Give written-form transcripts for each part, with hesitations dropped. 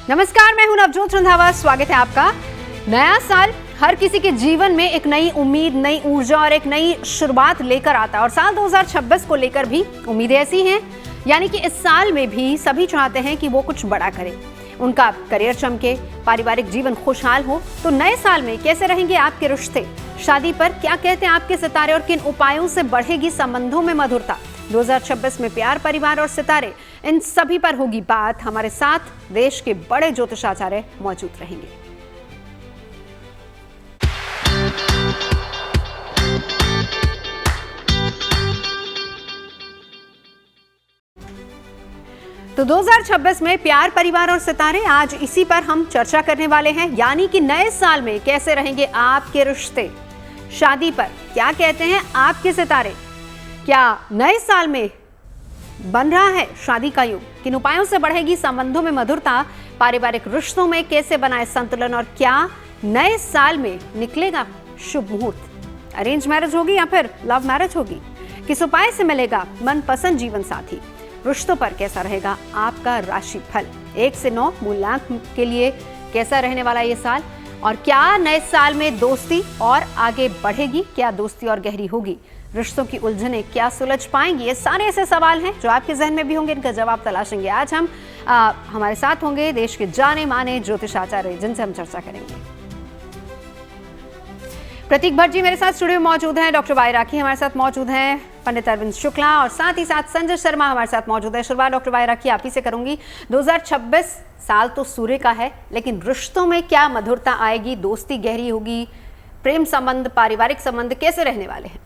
नमस्कार, मैं हूं नवजोत रंधावा। स्वागत है आपका। नया साल हर किसी के जीवन में एक नई उम्मीद, नई ऊर्जा और एक नई शुरुआत लेकर आता है और साल 2026 को लेकर भी उम्मीदें ऐसी हैं, यानी कि इस साल में भी सभी चाहते हैं कि वो कुछ बड़ा करे, उनका करियर चमके, पारिवारिक जीवन खुशहाल हो। तो नए साल में कैसे रहेंगे आपके रिश्ते, शादी पर क्या कहते हैं आपके सितारे और किन उपायों से बढ़ेगी संबंधों में मधुरता। 2026 में प्यार, परिवार और सितारे, इन सभी पर होगी बात। हमारे साथ देश के बड़े ज्योतिषाचार्य मौजूद रहेंगे। तो 2026 में प्यार, परिवार और सितारे, आज इसी पर हम चर्चा करने वाले हैं। यानी कि नए साल में कैसे रहेंगे आपके रिश्ते, शादी पर क्या कहते हैं आपके सितारे, क्या नए साल में बन रहा है शादी का युग, किन उपायों से बढ़ेगी संबंधों में मधुरता, पारिवारिक रिश्तों में कैसे बनाए संतुलन और क्या नए साल में निकलेगा शुभ मुहूर्त, अरेंज मैरिज होगी या फिर लव मैरिज होगी, किस उपाय से मिलेगा मनपसंद जीवन साथी, रिश्तों पर कैसा रहेगा आपका राशि फल, 1 से 9 मूल्यांक के लिए कैसा रहने वाला ये साल, और क्या नए साल में दोस्ती और आगे बढ़ेगी, क्या दोस्ती और गहरी होगी, रिश्तों की उलझनें क्या सुलझ पाएंगी। ये सारे ऐसे सवाल हैं जो आपके जहन में भी होंगे, इनका जवाब तलाशेंगे। आज हम हमारे साथ होंगे देश के जाने माने ज्योतिषाचार्य, जिनसे हम चर्चा करेंगे। प्रतीक भट्ट जी मेरे साथ स्टूडियो में मौजूद हैं, डॉक्टर वाई राखी हमारे साथ मौजूद हैं, पंडित अरविंद शुक्ला और साथ ही साथ संजय शर्मा हमारे साथ मौजूद है। शुरुआत डॉक्टर वाई राखी आप ही से करूंगी। 2026 साल तो सूर्य का है, लेकिन रिश्तों में क्या मधुरता आएगी, दोस्ती गहरी होगी, प्रेम संबंध, पारिवारिक संबंध कैसे रहने वाले हैं।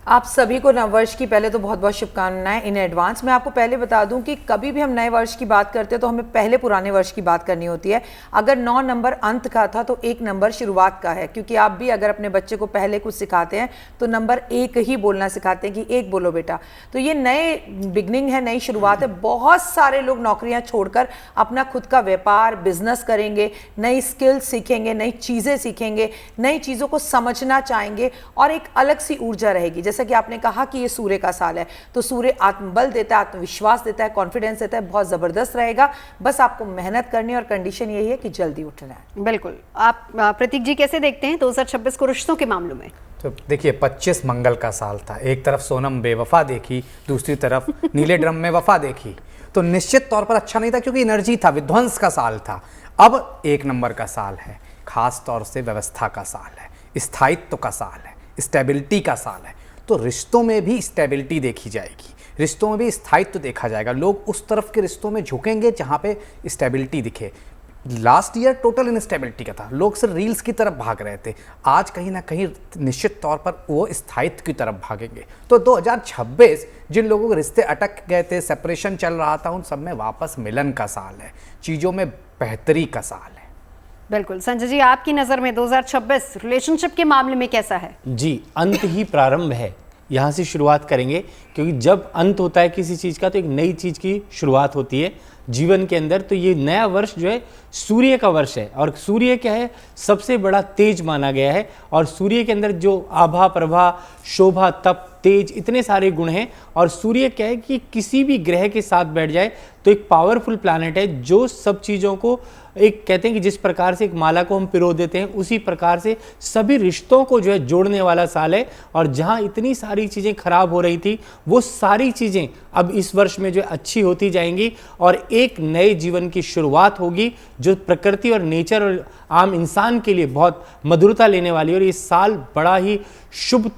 आप सभी को नववर्ष की पहले तो बहुत बहुत शुभकामनाएं इन एडवांस। मैं आपको पहले बता दूं कि कभी भी हम नए वर्ष की बात करते हैं तो हमें पहले पुराने वर्ष की बात करनी होती है। अगर 9 नंबर अंत का था तो 1 नंबर शुरुआत का है, क्योंकि आप भी अगर अपने बच्चे को पहले कुछ सिखाते हैं तो नंबर 1 ही बोलना सिखाते हैं कि 1 बोलो बेटा। तो ये नए बिगनिंग है, नई शुरुआत है। बहुत सारे लोग नौकरियां छोड़कर अपना खुद का व्यापार, बिजनेस करेंगे, नई स्किल्स सीखेंगे, नई चीज़ें सीखेंगे, नई चीज़ों को समझना चाहेंगे और एक अलग सी ऊर्जा रहेगी। जैसा कि आपने कहा कि ये सूर्य का साल है, तो सूर्य आत्मबल देता है, आत्मविश्वास देता है, कॉन्फिडेंस देता है, बहुत जबरदस्त रहेगा। बस आपको मेहनत करनी और कंडीशन यही है कि जल्दी उठना है। बिल्कुल। आप प्रतीक जी कैसे देखते हैं 2026 को रिश्तों के मामलों में? तो देखिए, 25 मंगल का साल था। एक तरफ सोनम बेवफा देखी, दूसरी तरफ नीले ड्रम में वफा देखी, तो निश्चित तौर पर अच्छा नहीं था, क्योंकि एनर्जी था, विध्वंस का साल था। अब 1 नंबर का साल है, खास तौर से व्यवस्था का साल है, स्थायित्व का साल है, स्टेबिलिटी का साल है। तो रिश्तों में भी स्टेबिलिटी देखी जाएगी, रिश्तों में भी स्थायित्व देखा जाएगा। लोग उस तरफ के रिश्तों में झुकेंगे जहाँ पे स्टेबिलिटी दिखे। लास्ट ईयर टोटल इनस्टेबिलिटी का था, लोग सिर्फ रील्स की तरफ भाग रहे थे। आज कहीं ना कहीं निश्चित तौर पर वो स्थायित्व की तरफ भागेंगे। तो 2026 जिन लोगों के रिश्ते अटक गए थे, सेपरेशन चल रहा था, उन सब में वापस मिलन का साल है, चीज़ों में बेहतरी का साल है। बिल्कुल। संजय जी, आपकी नज़र में 2026 रिलेशनशिप के मामले में कैसा है? जी, अंत ही प्रारंभ है, यहाँ से शुरुआत करेंगे, क्योंकि जब अंत होता है किसी चीज़ का तो एक नई चीज़ की शुरुआत होती है जीवन के अंदर। तो ये नया वर्ष जो है सूर्य का वर्ष है, और सूर्य क्या है, सबसे बड़ा तेज माना गया है। और सूर्य के अंदर जो आभा, प्रभा, शोभा, तप, तेज, इतने सारे गुण हैं। और सूर्य क्या है कि किसी भी ग्रह के साथ बैठ जाए तो एक पावरफुल प्लैनेट है, जो सब चीज़ों को एक कहते हैं कि जिस प्रकार से एक माला को हम पिरो देते हैं, उसी प्रकार से सभी रिश्तों को जो है जोड़ने वाला साल है। और जहां इतनी सारी चीज़ें खराब हो रही थी, वो सारी चीज़ें अब इस वर्ष में जो अच्छी होती जाएंगी और एक नए जीवन की शुरुआत होगी, जो प्रकृति और नेचर और आम इंसान के लिए बहुत मधुरता लेने वाली है। और ये साल बड़ा ही शुभ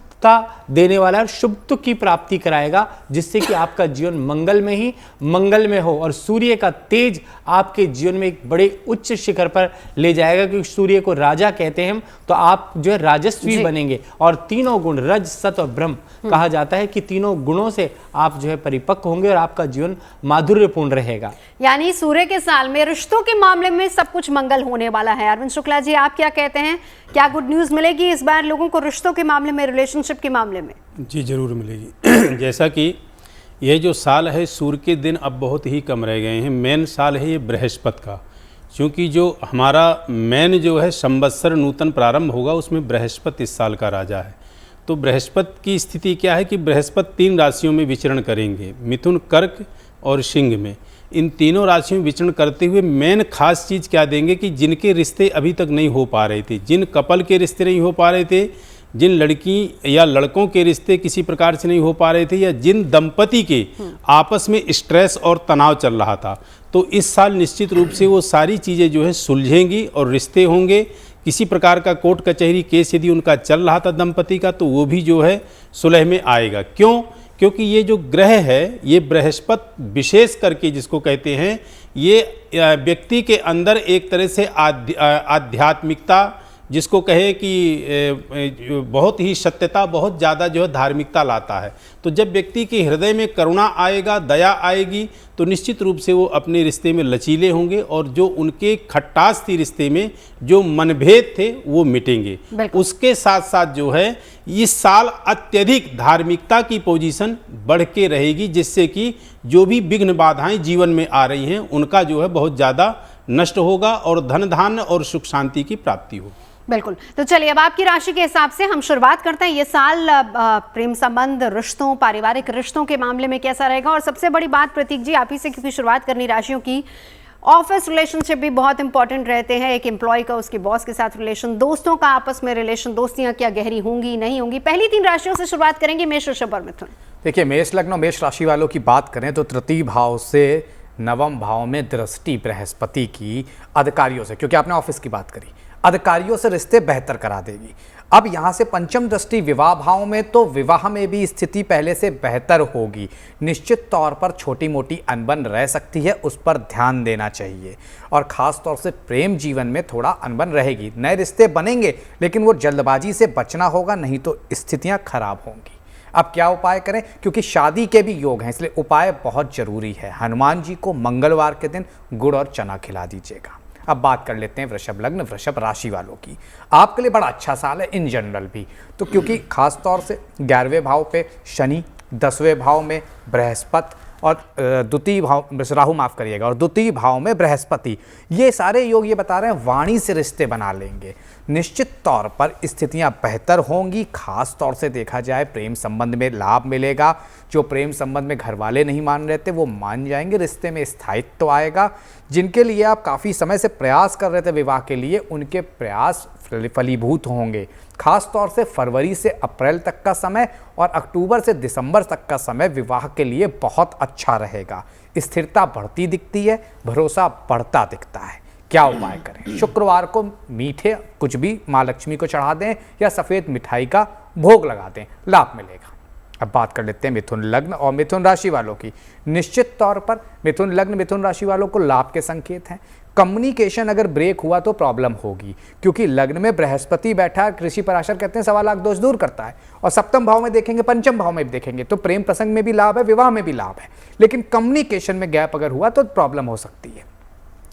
देने वाला है, शुभ की प्राप्ति कराएगा, जिससे कि आपका जीवन मंगल में ही मंगल में हो। और सूर्य का तेज आपके जीवन में एक बड़े उच्च शिखर पर ले जाएगा, क्योंकि सूर्य को राजा कहते हैं हम, तो आप जो है राजस्वी बनेंगे। और तीनों गुण, रज, सत और ब्रह्म, कहा जाता है कि तीनों गुणों से आप जो है परिपक्व होंगे और आपका जीवन माधुर्यपूर्ण रहेगा। यानी सूर्य के साल में रिश्तों के मामले में सब कुछ मंगल होने वाला है। अरविंद शुक्ला जी, आप क्या कहते हैं, क्या गुड न्यूज मिलेगी इस बार लोगों को रिश्तों के मामले में, रिलेशनशिप के मामले में? जी जरूर मिलेगी। जैसा कि ये जो साल है, सूर्य के दिन अब बहुत ही कम रह गए हैं। मेन साल है ये बृहस्पति का, क्योंकि जो हमारा मेन जो है संवत्सर नूतन प्रारंभ होगा, उसमें बृहस्पति इस साल का राजा है। तो बृहस्पति की स्थिति क्या है कि बृहस्पति 3 राशियों में विचरण करेंगे, मिथुन, कर्क और सिंह में। इन तीनों राशियों में विचरण करते हुए मेन खास चीज़ क्या देंगे कि जिनके रिश्ते अभी तक नहीं हो पा रहे थे, जिन कपल के रिश्ते नहीं हो पा रहे थे, जिन लड़की या लड़कों के रिश्ते किसी प्रकार से नहीं हो पा रहे थे, या जिन दंपति के आपस में स्ट्रेस और तनाव चल रहा था, तो इस साल निश्चित रूप से वो सारी चीज़ें जो है सुलझेंगी और रिश्ते होंगे। किसी प्रकार का कोर्ट कचहरी केस यदि उनका चल रहा था दंपति का, तो वो भी जो है सुलह में आएगा। क्यों? क्योंकि ये जो ग्रह है, ये बृहस्पति विशेष करके जिसको कहते हैं, ये व्यक्ति के अंदर एक तरह से आध्यात्मिकता, जिसको कहे कि बहुत ही सत्यता, बहुत ज़्यादा जो है धार्मिकता लाता है। तो जब व्यक्ति के हृदय में करुणा आएगा, दया आएगी, तो निश्चित रूप से वो अपने रिश्ते में लचीले होंगे और जो उनके खट्टास थी रिश्ते में, जो मनभेद थे, वो मिटेंगे। उसके साथ साथ जो है इस साल अत्यधिक धार्मिकता की पोजीशन बढ़ के रहेगी, जिससे कि जो भी विघ्न बाधाएं जीवन में आ रही हैं उनका जो है बहुत ज़्यादा नष्ट होगा और धन धान्य और सुख शांति की प्राप्ति होगी। बिल्कुल। तो चलिए अब आपकी राशि के हिसाब से हम शुरुआत करते हैं। ये साल प्रेम संबंध, रिश्तों, पारिवारिक रिश्तों के मामले में कैसा रहेगा। और सबसे बड़ी बात प्रतीक जी आप ही से, क्योंकि शुरुआत करनी राशियों की, ऑफिस रिलेशनशिप भी बहुत इंपॉर्टेंट रहते हैं। एक एम्प्लॉय का उसके बॉस के साथ रिलेशन, दोस्तों का आपस में रिलेशन, दोस्तियां क्या गहरी होंगी नहीं होंगी। पहली 3 राशियों से शुरुआत करेंगे, मेष, वृषभ और मिथुन। देखिए, मेष लग्न और मेष राशि वालों की बात करें तो तृतीय भाव से नवम भाव में दृष्टि बृहस्पति की अधिकारियों से, क्योंकि आपने ऑफिस की बात करी, अधिकारियों से रिश्ते बेहतर करा देगी। अब यहाँ से पंचम दृष्टि विवाह भाव में, तो विवाह में भी स्थिति पहले से बेहतर होगी। निश्चित तौर पर छोटी मोटी अनबन रह सकती है, उस पर ध्यान देना चाहिए। और ख़ास तौर से प्रेम जीवन में थोड़ा अनबन रहेगी। नए रिश्ते बनेंगे, लेकिन वो जल्दबाजी से बचना होगा, नहीं तो स्थितियाँ खराब होंगी। अब क्या उपाय करें, क्योंकि शादी के भी योग हैं, इसलिए उपाय बहुत जरूरी है। हनुमान जी को मंगलवार के दिन गुड़ और चना खिला दीजिएगा। अब बात कर लेते हैं वृषभ लग्न, वृषभ राशि वालों की। आपके लिए बड़ा अच्छा साल है इन जनरल भी, तो क्योंकि खास तौर से 11वें भाव पे शनि, 10वें भाव में बृहस्पति और द्वितीय भाव राहु, माफ करिएगा, और द्वितीय भाव में बृहस्पति, ये सारे योग ये बता रहे हैं वाणी से रिश्ते बना लेंगे। निश्चित तौर पर स्थितियां बेहतर होंगी। खास तौर से देखा जाए प्रेम संबंध में लाभ मिलेगा। जो प्रेम संबंध में घर वाले नहीं मान रहे थे वो मान जाएंगे, रिश्ते में स्थायित्व आएगा। जिनके लिए आप काफ़ी समय से प्रयास कर रहे थे विवाह के लिए, उनके प्रयास फलीभूत होंगे। खास तौर से फरवरी से अप्रैल तक का समय और अक्टूबर से दिसंबर तक का समय विवाह के लिए बहुत अच्छा रहेगा। स्थिरता बढ़ती दिखती है, भरोसा बढ़ता दिखता है। क्या उपाय करें? शुक्रवार को मीठे कुछ भी माँ लक्ष्मी को चढ़ा दें या सफ़ेद मिठाई का भोग लगा दें, लाभ मिलेगा। अब बात कर लेते हैं मिथुन लग्न और मिथुन राशि वालों की। निश्चित तौर पर मिथुन लग्न, मिथुन राशि वालों को लाभ के संकेत हैं। कम्युनिकेशन अगर ब्रेक हुआ तो प्रॉब्लम होगी, क्योंकि लग्न में बृहस्पति बैठा, कृषि पराशर कहते हैं 1.25 लाख दोष दूर करता है। और सप्तम भाव में देखेंगे, पंचम भाव में भी देखेंगे तो प्रेम प्रसंग में भी लाभ है, विवाह में भी लाभ है। लेकिन कम्युनिकेशन में गैप अगर हुआ तो प्रॉब्लम हो सकती है।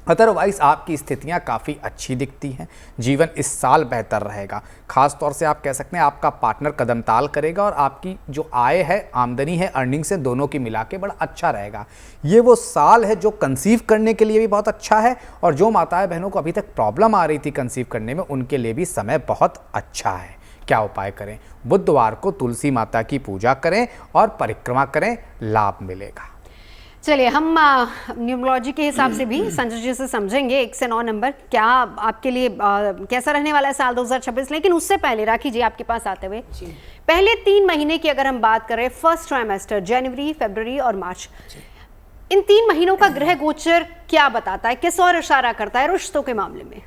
अदरवाइज आपकी स्थितियां काफ़ी अच्छी दिखती हैं। जीवन इस साल बेहतर रहेगा। खास तौर से आप कह सकते हैं आपका पार्टनर कदमताल करेगा और आपकी जो आय है, आमदनी है, अर्निंग से दोनों की मिला के बड़ा अच्छा रहेगा। ये वो साल है जो कंसीव करने के लिए भी बहुत अच्छा है, और जो माताएं बहनों को अभी तक प्रॉब्लम आ रही थी कंसीव करने में, उनके लिए भी समय बहुत अच्छा है। क्या उपाय करें? बुधवार को तुलसी माता की पूजा करें और परिक्रमा करें, लाभ मिलेगा। चलिए हम न्यूमरोलॉजी के हिसाब से भी संजय जी से समझेंगे 1 से 9 नंबर क्या आपके लिए कैसा रहने वाला है साल 2026। लेकिन उससे पहले राखी जी आपके पास आते हुए पहले 3 महीने की अगर हम बात करें, फर्स्ट ट्राइमेस्टर जनवरी, फरवरी और मार्च, इन 3 महीनों का ग्रह गोचर क्या बताता है, किस और इशारा करता है रिश्तों के मामले में?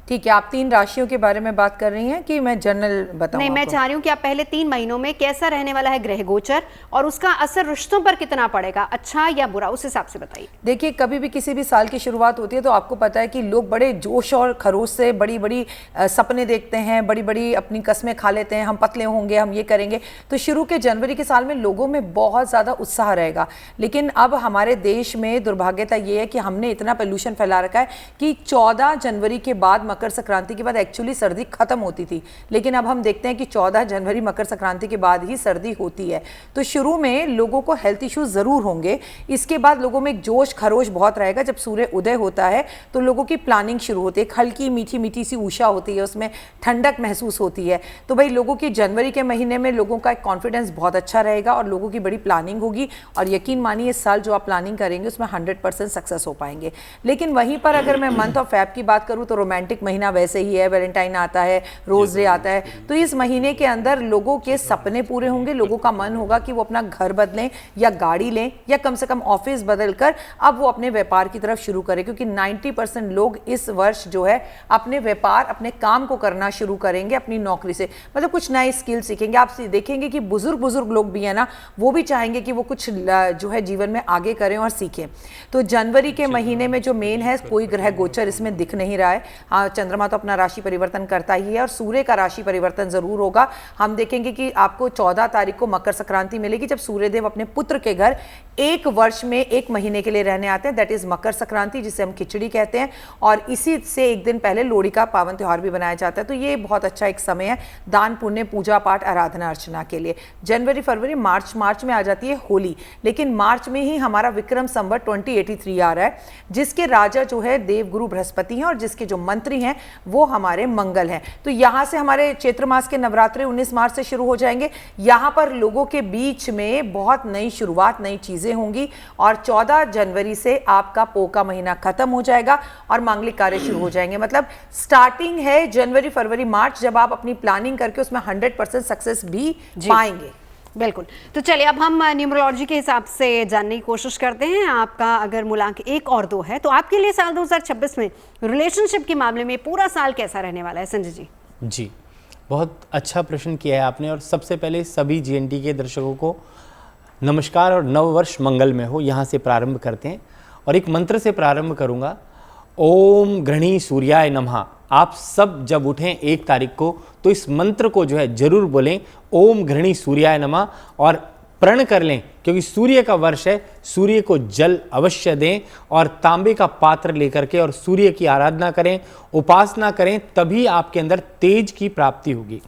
ठीक है, आप 3 राशियों के बारे में बात कर रही हैं कि मैं जनरल बताऊं? नहीं, मैं चाह रही हूँ कि आप पहले 3 महीनों में कैसा रहने वाला है ग्रह गोचर और उसका असर रिश्तों पर कितना पड़ेगा, अच्छा या बुरा, उस हिसाब से बताइए। देखिए, कभी भी किसी भी साल की शुरुआत होती है तो आपको पता है कि लोग बड़े जोश और खरोश से बड़ी बड़ी सपने देखते हैं, बड़ी बड़ी अपनी कस्में खा लेते हैं, हम पतले होंगे, हम ये करेंगे। तो शुरू के जनवरी के साल में लोगों में बहुत ज़्यादा उत्साह रहेगा। लेकिन अब हमारे देश में दुर्भाग्यता ये है कि हमने इतना पोल्यूशन फैला रखा है कि 14 जनवरी के बाद मकर संक्रांति के बाद एक्चुअली सर्दी खत्म होती थी, लेकिन अब हम देखते हैं कि 14 जनवरी मकर संक्रांति के बाद ही सर्दी होती है। तो शुरू में लोगों को हेल्थ इश्यूज ज़रूर होंगे, इसके बाद लोगों में एक जोश खरोश बहुत रहेगा। जब सूर्य उदय होता है तो लोगों की प्लानिंग शुरू होती है, हल्की मीठी मीठी सी उषा होती है, उसमें ठंडक महसूस होती है। तो भाई लोगों की जनवरी के महीने में लोगों का कॉन्फिडेंस बहुत अच्छा रहेगा और लोगों की बड़ी प्लानिंग होगी, और यकीन मानिए इस साल जो आप प्लानिंग करेंगे उसमें 100% सक्सेस हो पाएंगे। लेकिन वहीं पर अगर मैं मंथ ऑफ फैब की बात करूं तो रोमांटिक महीना वैसे ही है, वैलेंटाइन आता है, रोज डे आता है, तो इस महीने के अंदर लोगों के सपने पूरे होंगे। लोगों का मन होगा कि वो अपना घर बदलें या गाड़ी लें या कम से कम ऑफिस बदलकर अब वो अपने व्यापार की तरफ शुरू करें, क्योंकि 90% लोग इस वर्ष जो है अपने व्यापार, अपने काम को करना शुरू करेंगे अपनी नौकरी से, मतलब कुछ नए स्किल सीखेंगे। आप देखेंगे कि बुजुर्ग लोग भी है ना, वो भी चाहेंगे कि वो कुछ जो है जीवन में आगे करें और सीखें। तो जनवरी के महीने में जो मेन है, कोई ग्रह गोचर इसमें दिख नहीं रहा है। हाँ, चंद्रमा तो अपना राशि परिवर्तन करता ही है और सूर्य का राशि परिवर्तन जरूर होगा। हम देखेंगे कि आपको 14 तारीख को मकर संक्रांति मिलेगी, जब सूर्यदेव अपने पुत्र के घर एक वर्ष में एक महीने के लिए रहने आते हैं, दैट इज मकर संक्रांति, जिसे हम खिचड़ी कहते हैं। और इसी से एक दिन पहले लोहड़ी का पावन त्योहार भी बनाया जाता है। तो ये बहुत अच्छा एक समय है दान पुण्य, पूजा पाठ, आराधना अर्चना के लिए। जनवरी, फरवरी, मार्च में आ जाती है होली, लेकिन मार्च में ही हमारा विक्रम संवत 2083 आ रहा है, जिसके राजा जो है देवगुरु बृहस्पति हैं और जिसके जो मंत्री हैं वो हमारे मंगल हैं। तो यहाँ से हमारे चैत्र मास के नवरात्रे 19 मार्च से शुरू हो जाएंगे। यहाँ पर लोगों के बीच में बहुत नई शुरुआत, नई चीजें होंगी और 14 जनवरी से आपका पो का महीना खत्म हो जाएगा और मांगलिक कार्य शुरू हो जाएंगे। मतलब स्टार्टिंग है जनवरी, फरवरी, मार्च, जब आप अपनी प्लानिंग करके उसमें 100% सक्सेस भी पाएंगे। बिल्कुल। तो चलिए अब हम न्यूमरोलॉजी के हिसाब से जानने की कोशिश करते हैं। आपका अगर मूलांक 1 और 2 है तो आपके लिए साल 2026 में रिलेशनशिप के मामले में पूरा साल कैसा रहने वाला है, संजय जी? जी, बहुत अच्छा प्रश्न किया है आपने। और सबसे पहले सभी GNT के दर्शकों को नमस्कार और नव वर्ष मंगल में हो, यहाँ से प्रारंभ करते हैं और एक मंत्र से प्रारंभ करूँगा। ओम गृणी सूर्याय नमः। आप सब जब उठें 1 तारीख को तो इस मंत्र को जो है जरूर बोलें, ओम गृणी सूर्याय नमः, और प्रण कर लें, क्योंकि सूर्य का वर्ष है। सूर्य को जल अवश्य दें और तांबे का पात्र लेकर के और सूर्य की आराधना करें, उपासना करें, तभी आपके अंदर तेज की प्राप्ति होगी।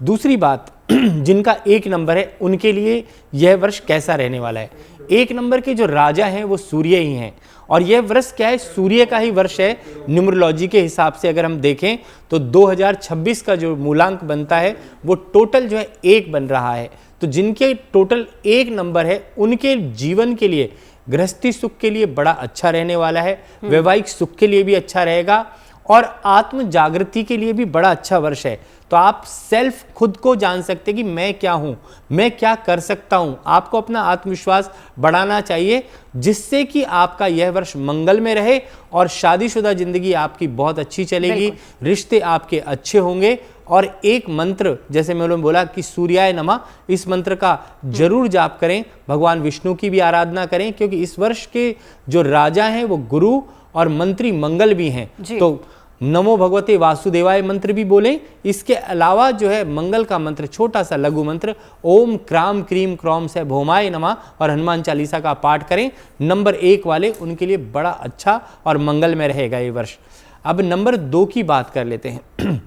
दूसरी बात, जिनका 1 नंबर है उनके लिए यह वर्ष कैसा रहने वाला है। 1 नंबर के जो राजा हैं वो सूर्य ही हैं और यह वर्ष क्या है, सूर्य का ही वर्ष है। न्यूमरोलॉजी के हिसाब से अगर हम देखें तो 2026 का जो मूलांक बनता है वो टोटल जो है 1 बन रहा है। तो जिनके टोटल 1 नंबर है उनके जीवन के लिए, गृहस्थी सुख के लिए बड़ा अच्छा रहने वाला है, वैवाहिक सुख के लिए भी अच्छा रहेगा और आत्म जागृति के लिए भी बड़ा अच्छा वर्ष है। तो आप सेल्फ खुद को जान सकते हैं कि मैं क्या हूं, मैं क्या कर सकता हूं। आपको अपना आत्मविश्वास बढ़ाना चाहिए, जिससे कि आपका यह वर्ष मंगल में रहे और शादीशुदा जिंदगी आपकी बहुत अच्छी चलेगी, रिश्ते आपके अच्छे होंगे। और एक मंत्र, जैसे मैंने बोला कि सूर्याय नमः, इस मंत्र का जरूर जाप करें। भगवान विष्णु की भी आराधना करें, क्योंकि इस वर्ष के जो राजा हैं वो गुरु और मंत्री मंगल भी हैं। तो नमो भगवते वासुदेवाय मंत्र भी बोलें। इसके अलावा जो है मंगल का मंत्र, छोटा सा लघु मंत्र, ओम क्राम क्रीम क्रॉम से भौमाय नमः और हनुमान चालीसा का पाठ करें। नंबर 1 वाले, उनके लिए बड़ा अच्छा और मंगल में रहेगा ये वर्ष। अब नंबर 2 की बात कर लेते हैं।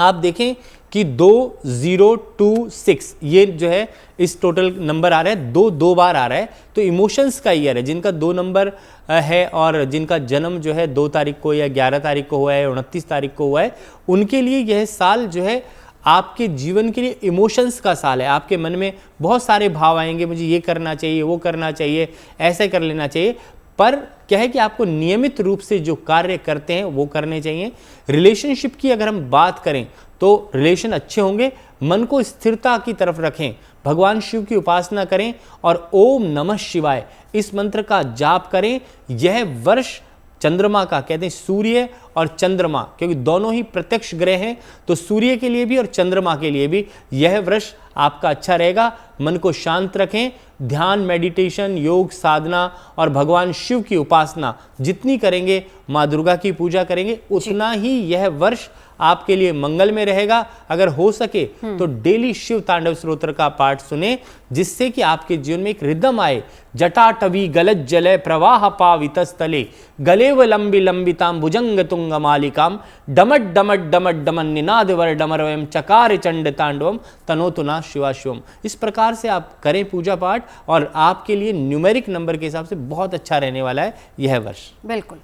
आप देखें कि 2026 ये जो है इस टोटल नंबर आ रहा है, 2 बार आ रहा है। तो इमोशंस का ईयर है। जिनका 2 नंबर है और जिनका जन्म जो है 2 तारीख को या 11 तारीख को हुआ है, 29 तारीख को हुआ है, उनके लिए यह साल जो है आपके जीवन के लिए इमोशंस का साल है। आपके मन में बहुत सारे भाव आएंगे, मुझे ये करना चाहिए, वो करना चाहिए, ऐसे कर लेना चाहिए। पर क्या है कि आपको नियमित रूप से जो कार्य करते हैं वो करने चाहिए। रिलेशनशिप की अगर हम बात करें तो रिलेशन अच्छे होंगे। मन को स्थिरता की तरफ रखें, भगवान शिव की उपासना करें और ओम नमः शिवाय इस मंत्र का जाप करें। यह वर्ष चंद्रमा का, कहते हैं सूर्य और चंद्रमा, क्योंकि दोनों ही प्रत्यक्ष ग्रह हैं, तो सूर्य के लिए भी और चंद्रमा के लिए भी यह वर्ष आपका अच्छा रहेगा। मन को शांत रखें, ध्यान, मेडिटेशन, योग, साधना और भगवान शिव की उपासना जितनी करेंगे, माँ दुर्गा की पूजा करेंगे, उतना ही यह वर्ष आपके लिए मंगल में रहेगा। अगर हो सके तो डेली शिव तांडव स्तोत्र का पाठ सुने, जिससे कि आपके जीवन में एक रिदम आए। जटाटवी गलत जलय प्रवाह पावितस्तले गलेव लंबी लंबिताम भुजंग तुंग मालिकाम डमट डमट डमट डमन निनाद वर डमरवयम चकार चंड तांडवम तनोतुना शिवा शिवम। इस प्रकार से आप करें पूजा पाठ और आपके लिए न्यूमेरिक नंबर के हिसाब से बहुत अच्छा रहने वाला है यह वर्ष। बिल्कुल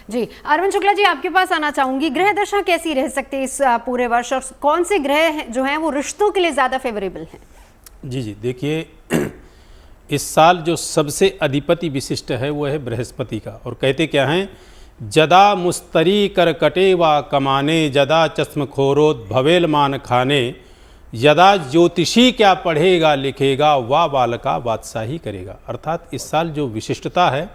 जी। अरविंद शुक्ला जी, आपके पास आना चाहूंगी, ग्रह दशा कैसी रह सकती है इस पूरे वर्ष और कौन से ग्रह जो हैं वो रिश्तों के लिए ज्यादा फेवरेबल हैं? जी जी, देखिए इस साल जो सबसे अधिपति विशिष्ट है वो है बृहस्पति का। और कहते क्या हैं, जदा मुस्तरी कर कटे वा कमाने जदा चश्मखोरोद भवेल मान खाने यदा ज्योतिषी क्या पढ़ेगा लिखेगा वा बालका बादशाही करेगा। अर्थात इस साल जो विशिष्टता है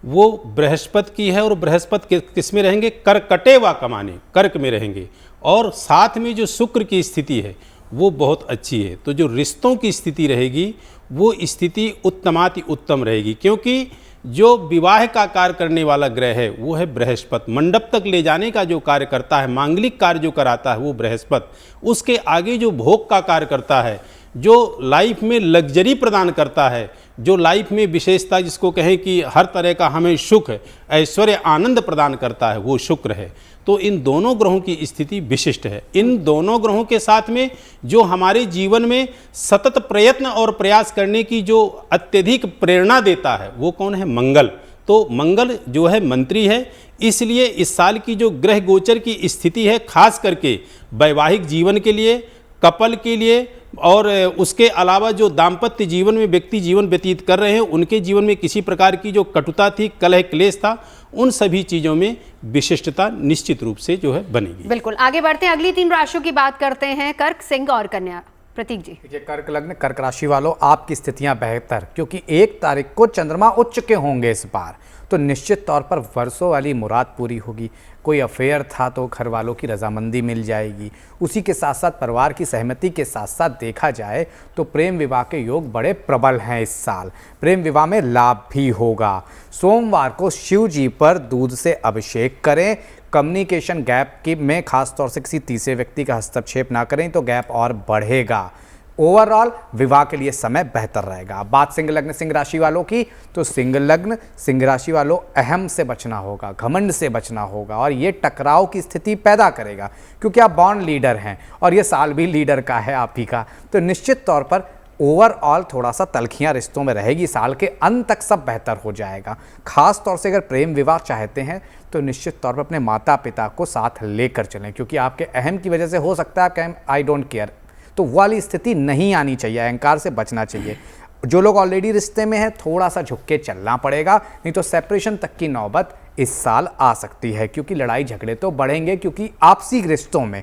वो बृहस्पति की है। और बृहस्पति किस में रहेंगे? कर्कटे वा कमाने, कर्क में रहेंगे। और साथ में जो शुक्र की स्थिति है वो बहुत अच्छी है। तो जो रिश्तों की स्थिति रहेगी वो स्थिति उत्तमाति उत्तम रहेगी, क्योंकि जो विवाह का कार्य करने वाला ग्रह है वो है बृहस्पति। मंडप तक ले जाने का जो कार्य करता है, मांगलिक कार्य जो कराता है वो बृहस्पति। उसके आगे जो भोग का कार्य करता है, जो लाइफ में लग्जरी प्रदान करता है, जो लाइफ में विशेषता जिसको कहें कि हर तरह का हमें सुख ऐश्वर्य आनंद प्रदान करता है, वो शुक्र है। तो इन दोनों ग्रहों की स्थिति विशिष्ट है। इन दोनों ग्रहों के साथ में जो हमारे जीवन में सतत प्रयत्न और प्रयास करने की जो अत्यधिक प्रेरणा देता है वो कौन है? मंगल। तो मंगल जो है मंत्री है। इसलिए इस साल की जो ग्रह गोचर की स्थिति है, खास करके वैवाहिक जीवन के लिए, कपल के लिए और उसके अलावा जो दाम्पत्य जीवन में व्यक्ति जीवन व्यतीत कर रहे हैं उनके जीवन में किसी प्रकार की जो कटुता थी, कलह क्लेश था, उन सभी चीज़ों में विशिष्टता निश्चित रूप से जो है बनेगी। बिल्कुल, आगे बढ़ते हैं, अगली 3 राशियों की बात करते हैं, कर्क, सिंह और कन्या। प्रतीक जी। देखिए, कर्क लग्न, कर्क राशि वालों, आपकी स्थितियां बेहतर, क्योंकि 1 तारीख को चंद्रमा उच्च के होंगे इस बार, तो निश्चित तौर पर वर्षों वाली मुराद पूरी होगी। कोई अफेयर था तो घर वालों की रजामंदी मिल जाएगी। उसी के साथ साथ परिवार की सहमति के साथ साथ देखा जाए तो प्रेम विवाह के योग बड़े प्रबल हैं इस साल। प्रेम विवाह में लाभ भी होगा। सोमवार को शिव जी पर दूध से अभिषेक करें। कम्युनिकेशन गैप की में खासतौर से किसी तीसरे व्यक्ति का हस्तक्षेप ना करें तो गैप और बढ़ेगा। ओवरऑल विवाह के लिए समय बेहतर रहेगा। बात सिंह लग्न सिंह राशि वालों की, तो सिंह लग्न सिंह राशि वालों, अहम से बचना होगा, घमंड से बचना होगा और ये टकराव की स्थिति पैदा करेगा, क्योंकि आप बॉर्न लीडर हैं और ये साल भी लीडर का है आप ही का। तो निश्चित तौर पर ओवरऑल थोड़ा सा तलखियां रिश्तों में रहेगी। साल के अंत तक सब बेहतर हो जाएगा। खास तौर से अगर प्रेम विवाह चाहते हैं तो निश्चित तौर पर अपने माता पिता को साथ लेकर चलें, क्योंकि आपके अहम की वजह से हो सकता है आप कहें आई डोंट केयर, तो वो वाली स्थिति नहीं आनी चाहिए। अहंकार से बचना चाहिए। जो लोग ऑलरेडी रिश्ते में हैं थोड़ा सा झुक के चलना पड़ेगा, नहीं तो सेपरेशन तक की नौबत इस साल आ सकती है, क्योंकि लड़ाई झगड़े तो बढ़ेंगे, क्योंकि आपसी रिश्तों में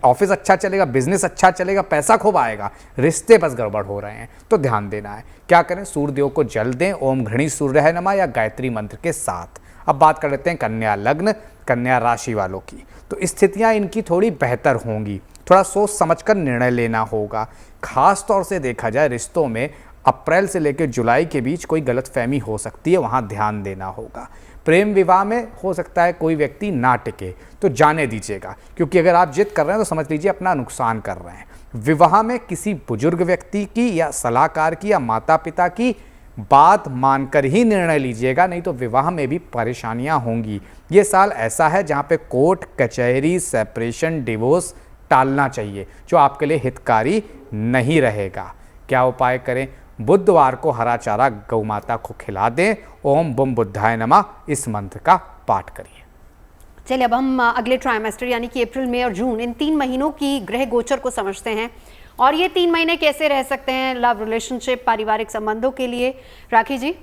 ऑफिस अच्छा चलेगा, बिजनेस अच्छा चलेगा, पैसा खूब आएगा, रिश्ते बस गड़बड़ हो रहे हैं, तो ध्यान देना है। क्या करें? सूर्यदेव को जल दें, ओम घृणी सूर्य नमः या गायत्री मंत्र के साथ। अब बात कर लेते हैं कन्या लग्न कन्या राशि वालों की, तो स्थितियां इनकी थोड़ी बेहतर होंगी। थोड़ा सोच समझकर निर्णय लेना होगा। खास तौर से देखा जाए रिश्तों में अप्रैल से लेकर जुलाई के बीच कोई गलतफहमी हो सकती है, वहाँ ध्यान देना होगा। प्रेम विवाह में हो सकता है कोई व्यक्ति ना टिके, तो जाने दीजिएगा, क्योंकि अगर आप जिद कर रहे हैं तो समझ लीजिए अपना नुकसान कर रहे हैं। विवाह में किसी बुजुर्ग व्यक्ति की या सलाहकार की या माता पिता की बात मानकर ही निर्णय लीजिएगा, नहीं तो विवाह में भी परेशानियां होंगी। ये साल ऐसा है जहाँ पे कोर्ट कचहरी सेपरेशन डिवोर्स टालना चाहिए, जो आपके लिए हितकारी नहीं रहेगा। क्या उपाय करें? बुधवार को हरा चारा गौ माता को खिला दें। ओम बुम बुद्धाय नमः इस मंत्र का पाठ करिए। चलिए, अब हम अगले ट्राइमेस्टर यानी कि अप्रैल, मई और जून, इन 3 महीनों की ग्रह गोचर को समझते हैं और ये 3 महीने कैसे रह सकते हैं लव, रिलेशनशिप, पारिवारिक संबंधों के लिए। राखी जी।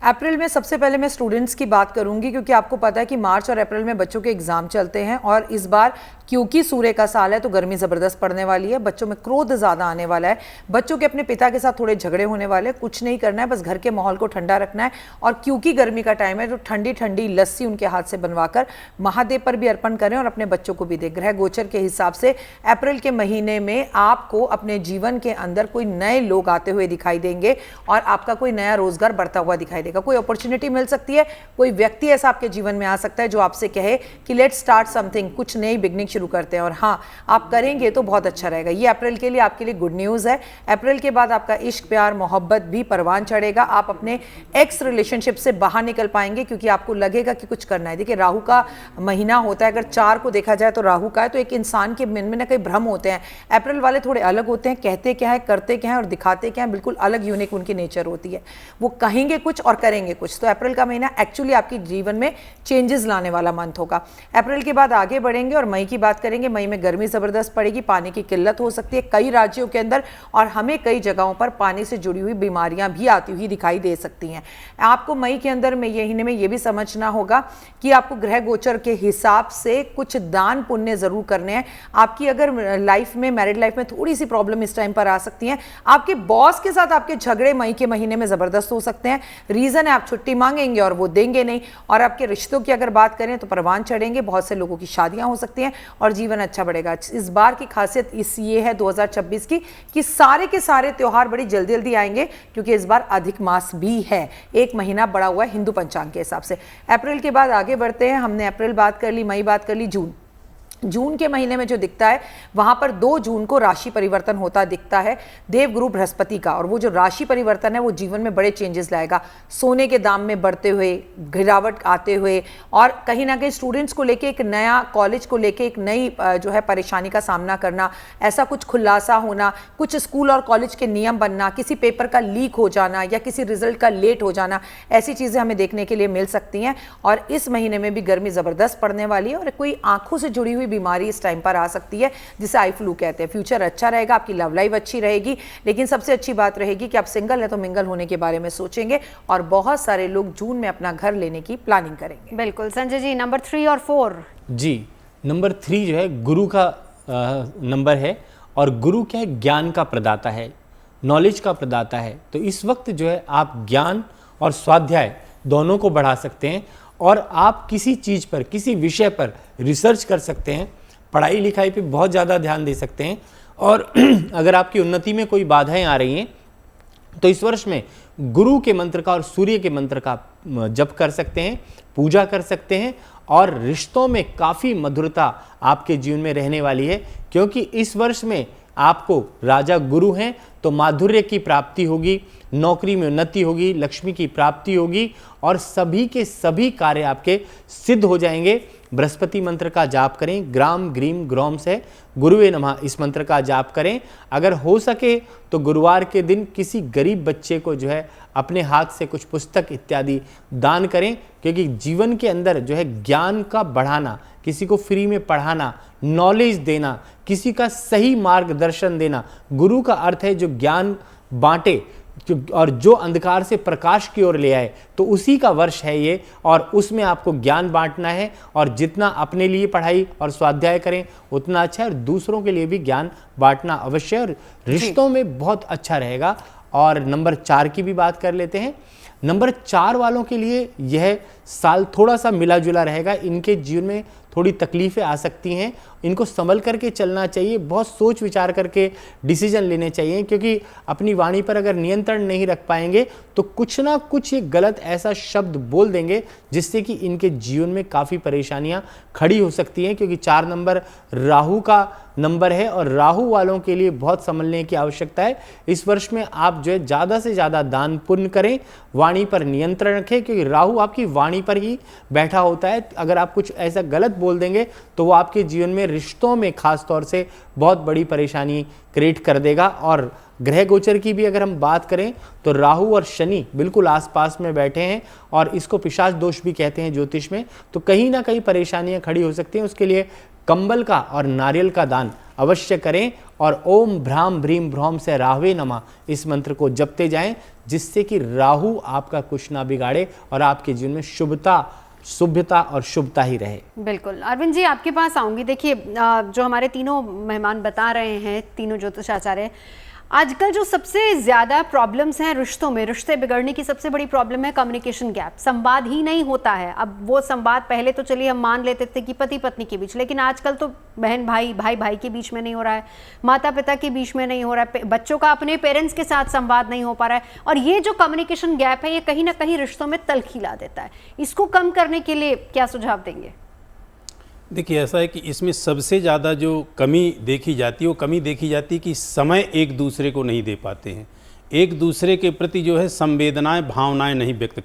अप्रैल में सबसे पहले मैं स्टूडेंट्स की बात करूंगी, क्योंकि आपको पता है कि मार्च और अप्रैल में बच्चों के एग्जाम चलते हैं और इस बार क्योंकि सूर्य का साल है तो गर्मी ज़बरदस्त पड़ने वाली है। बच्चों में क्रोध ज़्यादा आने वाला है। बच्चों के अपने पिता के साथ थोड़े झगड़े होने वाले हैं। कुछ नहीं करना है, बस घर के माहौल को ठंडा रखना है। और क्योंकि गर्मी का टाइम है तो ठंडी ठंडी लस्सी उनके हाथ से बनवाकर महादेव पर भी अर्पण करें और अपने बच्चों को भी दें। ग्रह गोचर के हिसाब से अप्रैल के महीने में आपको अपने जीवन के अंदर कोई नए लोग आते हुए दिखाई देंगे और आपका कोई नया रोजगार बढ़ता हुआ दिखाई देगा। लगेगा। कोई अपॉर्चुनिटी मिल सकती है, कोई व्यक्ति ऐसा आपके जीवन में आ सकता है जो आपसे कहे कि लेट्स स्टार्ट समथिंग, कुछ नई बिगनिंग शुरू करते हैं, और हाँ आप करेंगे तो बहुत अच्छा रहेगा। ये अप्रैल के लिए आपके लिए गुड न्यूज़ है। अप्रैल के बाद आपका इश्क, प्यार, मोहब्बत भी परवान चढ़ेगा। आप अपने एक्स रिलेशनशिप से बाहर निकल पाएंगे क्योंकि आपको लगेगा कि कुछ करना है। देखिए राहु का महीना होता है, अगर 4 को देखा जाए तो राहु का है, तो एक इंसान के मन में ना कई भ्रम होते हैं। अप्रैल वाले थोड़े अलग होते हैं, कहते क्या है, करते क्या है और दिखाते क्या है, बिल्कुल अलग यूनिक उनकी नेचर होती है। वो कहेंगे कुछ और करेंगे कुछ। तो अप्रैल का महीना एक्चुअली आपके जीवन में चेंजेस लाने वाला मंथ होगा। अप्रैल के बाद आगे बढ़ेंगे और मई की बात करेंगे। मई में गर्मी जबरदस्त पड़ेगी, पानी की किल्लत हो सकती है कई राज्यों के अंदर, और हमें कई जगहों पर पानी से जुड़ी हुई बीमारियां भी आती हुई दिखाई दे सकती हैं। आपको मई के अंदर में महीने में ये भी समझना होगा कि आपको ग्रह गोचर के हिसाब से कुछ दान पुण्य जरूर करने हैं। आपकी अगर लाइफ में, मैरिड लाइफ में थोड़ी सी प्रॉब्लम इस टाइम पर आ सकती है। आपके बॉस के साथ आपके झगड़े मई के महीने में जबरदस्त हो सकते हैं। रीजन है आप छुट्टी मांगेंगे और वो देंगे नहीं। और आपके रिश्तों की अगर बात करें तो परवान चढ़ेंगे, बहुत से लोगों की शादियां हो सकती हैं और जीवन अच्छा बढ़ेगा। इस बार की खासियत ये है 2026 की कि सारे के सारे त्योहार बड़ी जल्दी जल्दी आएंगे क्योंकि इस बार अधिक मास भी है, एक महीना बड़ा हुआ है हिंदू पंचांग के हिसाब से। अप्रैल के बाद आगे बढ़ते हैं। हमने अप्रैल बात कर ली, मई बात कर ली, जून के महीने में जो दिखता है वहां पर 2 जून को राशि परिवर्तन होता दिखता है देवगुरु बृहस्पति का, और वो जो राशि परिवर्तन है वो जीवन में बड़े चेंजेस लाएगा। सोने के दाम में बढ़ते हुए, गिरावट आते हुए, और कहीं ना कहीं स्टूडेंट्स को लेके एक नया, कॉलेज को लेके एक नई जो है परेशानी का सामना करना, ऐसा कुछ खुलासा होना, कुछ स्कूल और कॉलेज के नियम बनना, किसी पेपर का लीक हो जाना या किसी रिजल्ट का लेट हो जाना, ऐसी चीज़ें हमें देखने के लिए मिल सकती हैं। और इस महीने में भी गर्मी ज़बरदस्त पड़ने वाली है और कोई आंखों से जुड़ी हुई बीमारी इस टाइम पर आ सकती है जिसे आई फ्लू कहते हैं। फ्यूचर अच्छा रहेगा, आपकी लव लाइफ अच्छी रहेगी, लेकिन सबसे अच्छी बात रहेगी कि आप सिंगल है तो मिंगल होने के बारे में सोचेंगे और बहुत सारे लोग जून में अपना घर लेने की प्लानिंग करेंगे। बिल्कुल संजय जी, नंबर 3 और 4 जी, नंबर 3 जो है गुरु का नंबर है, और गुरु क्या है, ज्ञान का प्रदाता है, नॉलेज का प्रदाता है। तो इस वक्त जो है आप ज्ञान और स्वाध्याय दोनों को बढ़ा सकते हैं और आप किसी चीज़ पर, किसी विषय पर रिसर्च कर सकते हैं, पढ़ाई लिखाई पे बहुत ज़्यादा ध्यान दे सकते हैं। और अगर आपकी उन्नति में कोई बाधाएं आ रही हैं तो इस वर्ष में गुरु के मंत्र का और सूर्य के मंत्र का जप कर सकते हैं, पूजा कर सकते हैं, और रिश्तों में काफ़ी मधुरता आपके जीवन में रहने वाली है क्योंकि इस वर्ष में आपको राजा गुरु हैं तो माधुर्य की प्राप्ति होगी, नौकरी में उन्नति होगी, लक्ष्मी की प्राप्ति होगी और सभी के सभी कार्य आपके सिद्ध हो जाएंगे। बृहस्पति मंत्र का जाप करें, ग्राम ग्रीम ग्रोम से गुरुवे नमः इस मंत्र का जाप करें। अगर हो सके तो गुरुवार के दिन किसी गरीब बच्चे को जो है अपने हाथ से कुछ पुस्तक इत्यादि दान करें क्योंकि जीवन के अंदर जो है ज्ञान का बढ़ाना, किसी को फ्री में पढ़ाना, नॉलेज देना, किसी का सही मार्गदर्शन देना, गुरु का अर्थ है जो ज्ञान बांटे और जो अंधकार से प्रकाश की ओर ले आए, तो उसी का वर्ष है ये और उसमें आपको ज्ञान बांटना है। और जितना अपने लिए पढ़ाई और स्वाध्याय करें उतना अच्छा है और दूसरों के लिए भी ज्ञान बांटना अवश्य और रिश्तों में बहुत अच्छा रहेगा। और नंबर 4 की भी बात कर लेते हैं। नंबर 4 वालों के लिए यह साल थोड़ा सा मिला जुला रहेगा। इनके जीवन में थोड़ी तकलीफ़ें आ सकती हैं, इनको संभल करके चलना चाहिए, बहुत सोच विचार करके डिसीजन लेने चाहिए क्योंकि अपनी वाणी पर अगर नियंत्रण नहीं रख पाएंगे तो कुछ ना कुछ एक गलत ऐसा शब्द बोल देंगे जिससे कि इनके जीवन में काफ़ी परेशानियां खड़ी हो सकती हैं क्योंकि 4 नंबर राहु का नंबर है और राहु वालों के लिए बहुत संभलने की आवश्यकता है। इस वर्ष में आप जो है ज़्यादा से ज़्यादा दान पुण्य करें, वाणी पर नियंत्रण रखें क्योंकि राहु आपकी वाणी पर ही बैठा होता है। अगर आप कुछ ऐसा गलत बोल देंगे तो वो आपके जीवन में रिश्तों में खास तौर से बहुत बड़ी परेशानी क्रिएट कर देगा। और ग्रह गोचर की भी अगर हम बात करें तो राहु और शनि बिल्कुल आसपास में बैठे हैं और इसको पिशाच दोष भी कहते हैं ज्योतिष में, तो कहीं ना कहीं परेशानियां खड़ी हो सकती हैं। उसके लिए कंबल का और नारियल का दान अवश्य करें और ओम भ्राम भ्रीम भ्रौम से राहवे नमः इस मंत्र को जपते जाएं जिससे कि राहु आपका कुछ ना बिगाड़े और आपके जीवन में शुभता और शुभता ही रहे। बिल्कुल। अरविंद जी आपके पास आऊंगी। देखिए जो हमारे तीनों मेहमान बता रहे हैं, तीनों ज्योतिषाचार्य, आजकल जो सबसे ज्यादा प्रॉब्लम्स हैं रिश्तों में, रिश्ते बिगड़ने की सबसे बड़ी प्रॉब्लम है कम्युनिकेशन गैप। संवाद ही नहीं होता है। अब वो संवाद पहले तो चलिए हम मान लेते थे कि पति पत्नी के बीच, लेकिन आजकल तो बहन भाई, भाई भाई के बीच में नहीं हो रहा है, माता पिता के बीच में नहीं हो रहा है, बच्चों का अपने पेरेंट्स के साथ संवाद नहीं हो पा रहा है। और ये जो कम्युनिकेशन गैप है ये कहीं ना कहीं रिश्तों में तल्खी ला देता है। इसको कम करने के लिए क्या सुझाव देंगे? देखिए, ऐसा है कि इसमें सबसे ज़्यादा जो कमी देखी जाती है वो कमी देखी जाती है कि समय एक दूसरे को नहीं दे पाते हैं, एक दूसरे के प्रति जो है संवेदनाएं, भावनाएं नहीं व्यक्त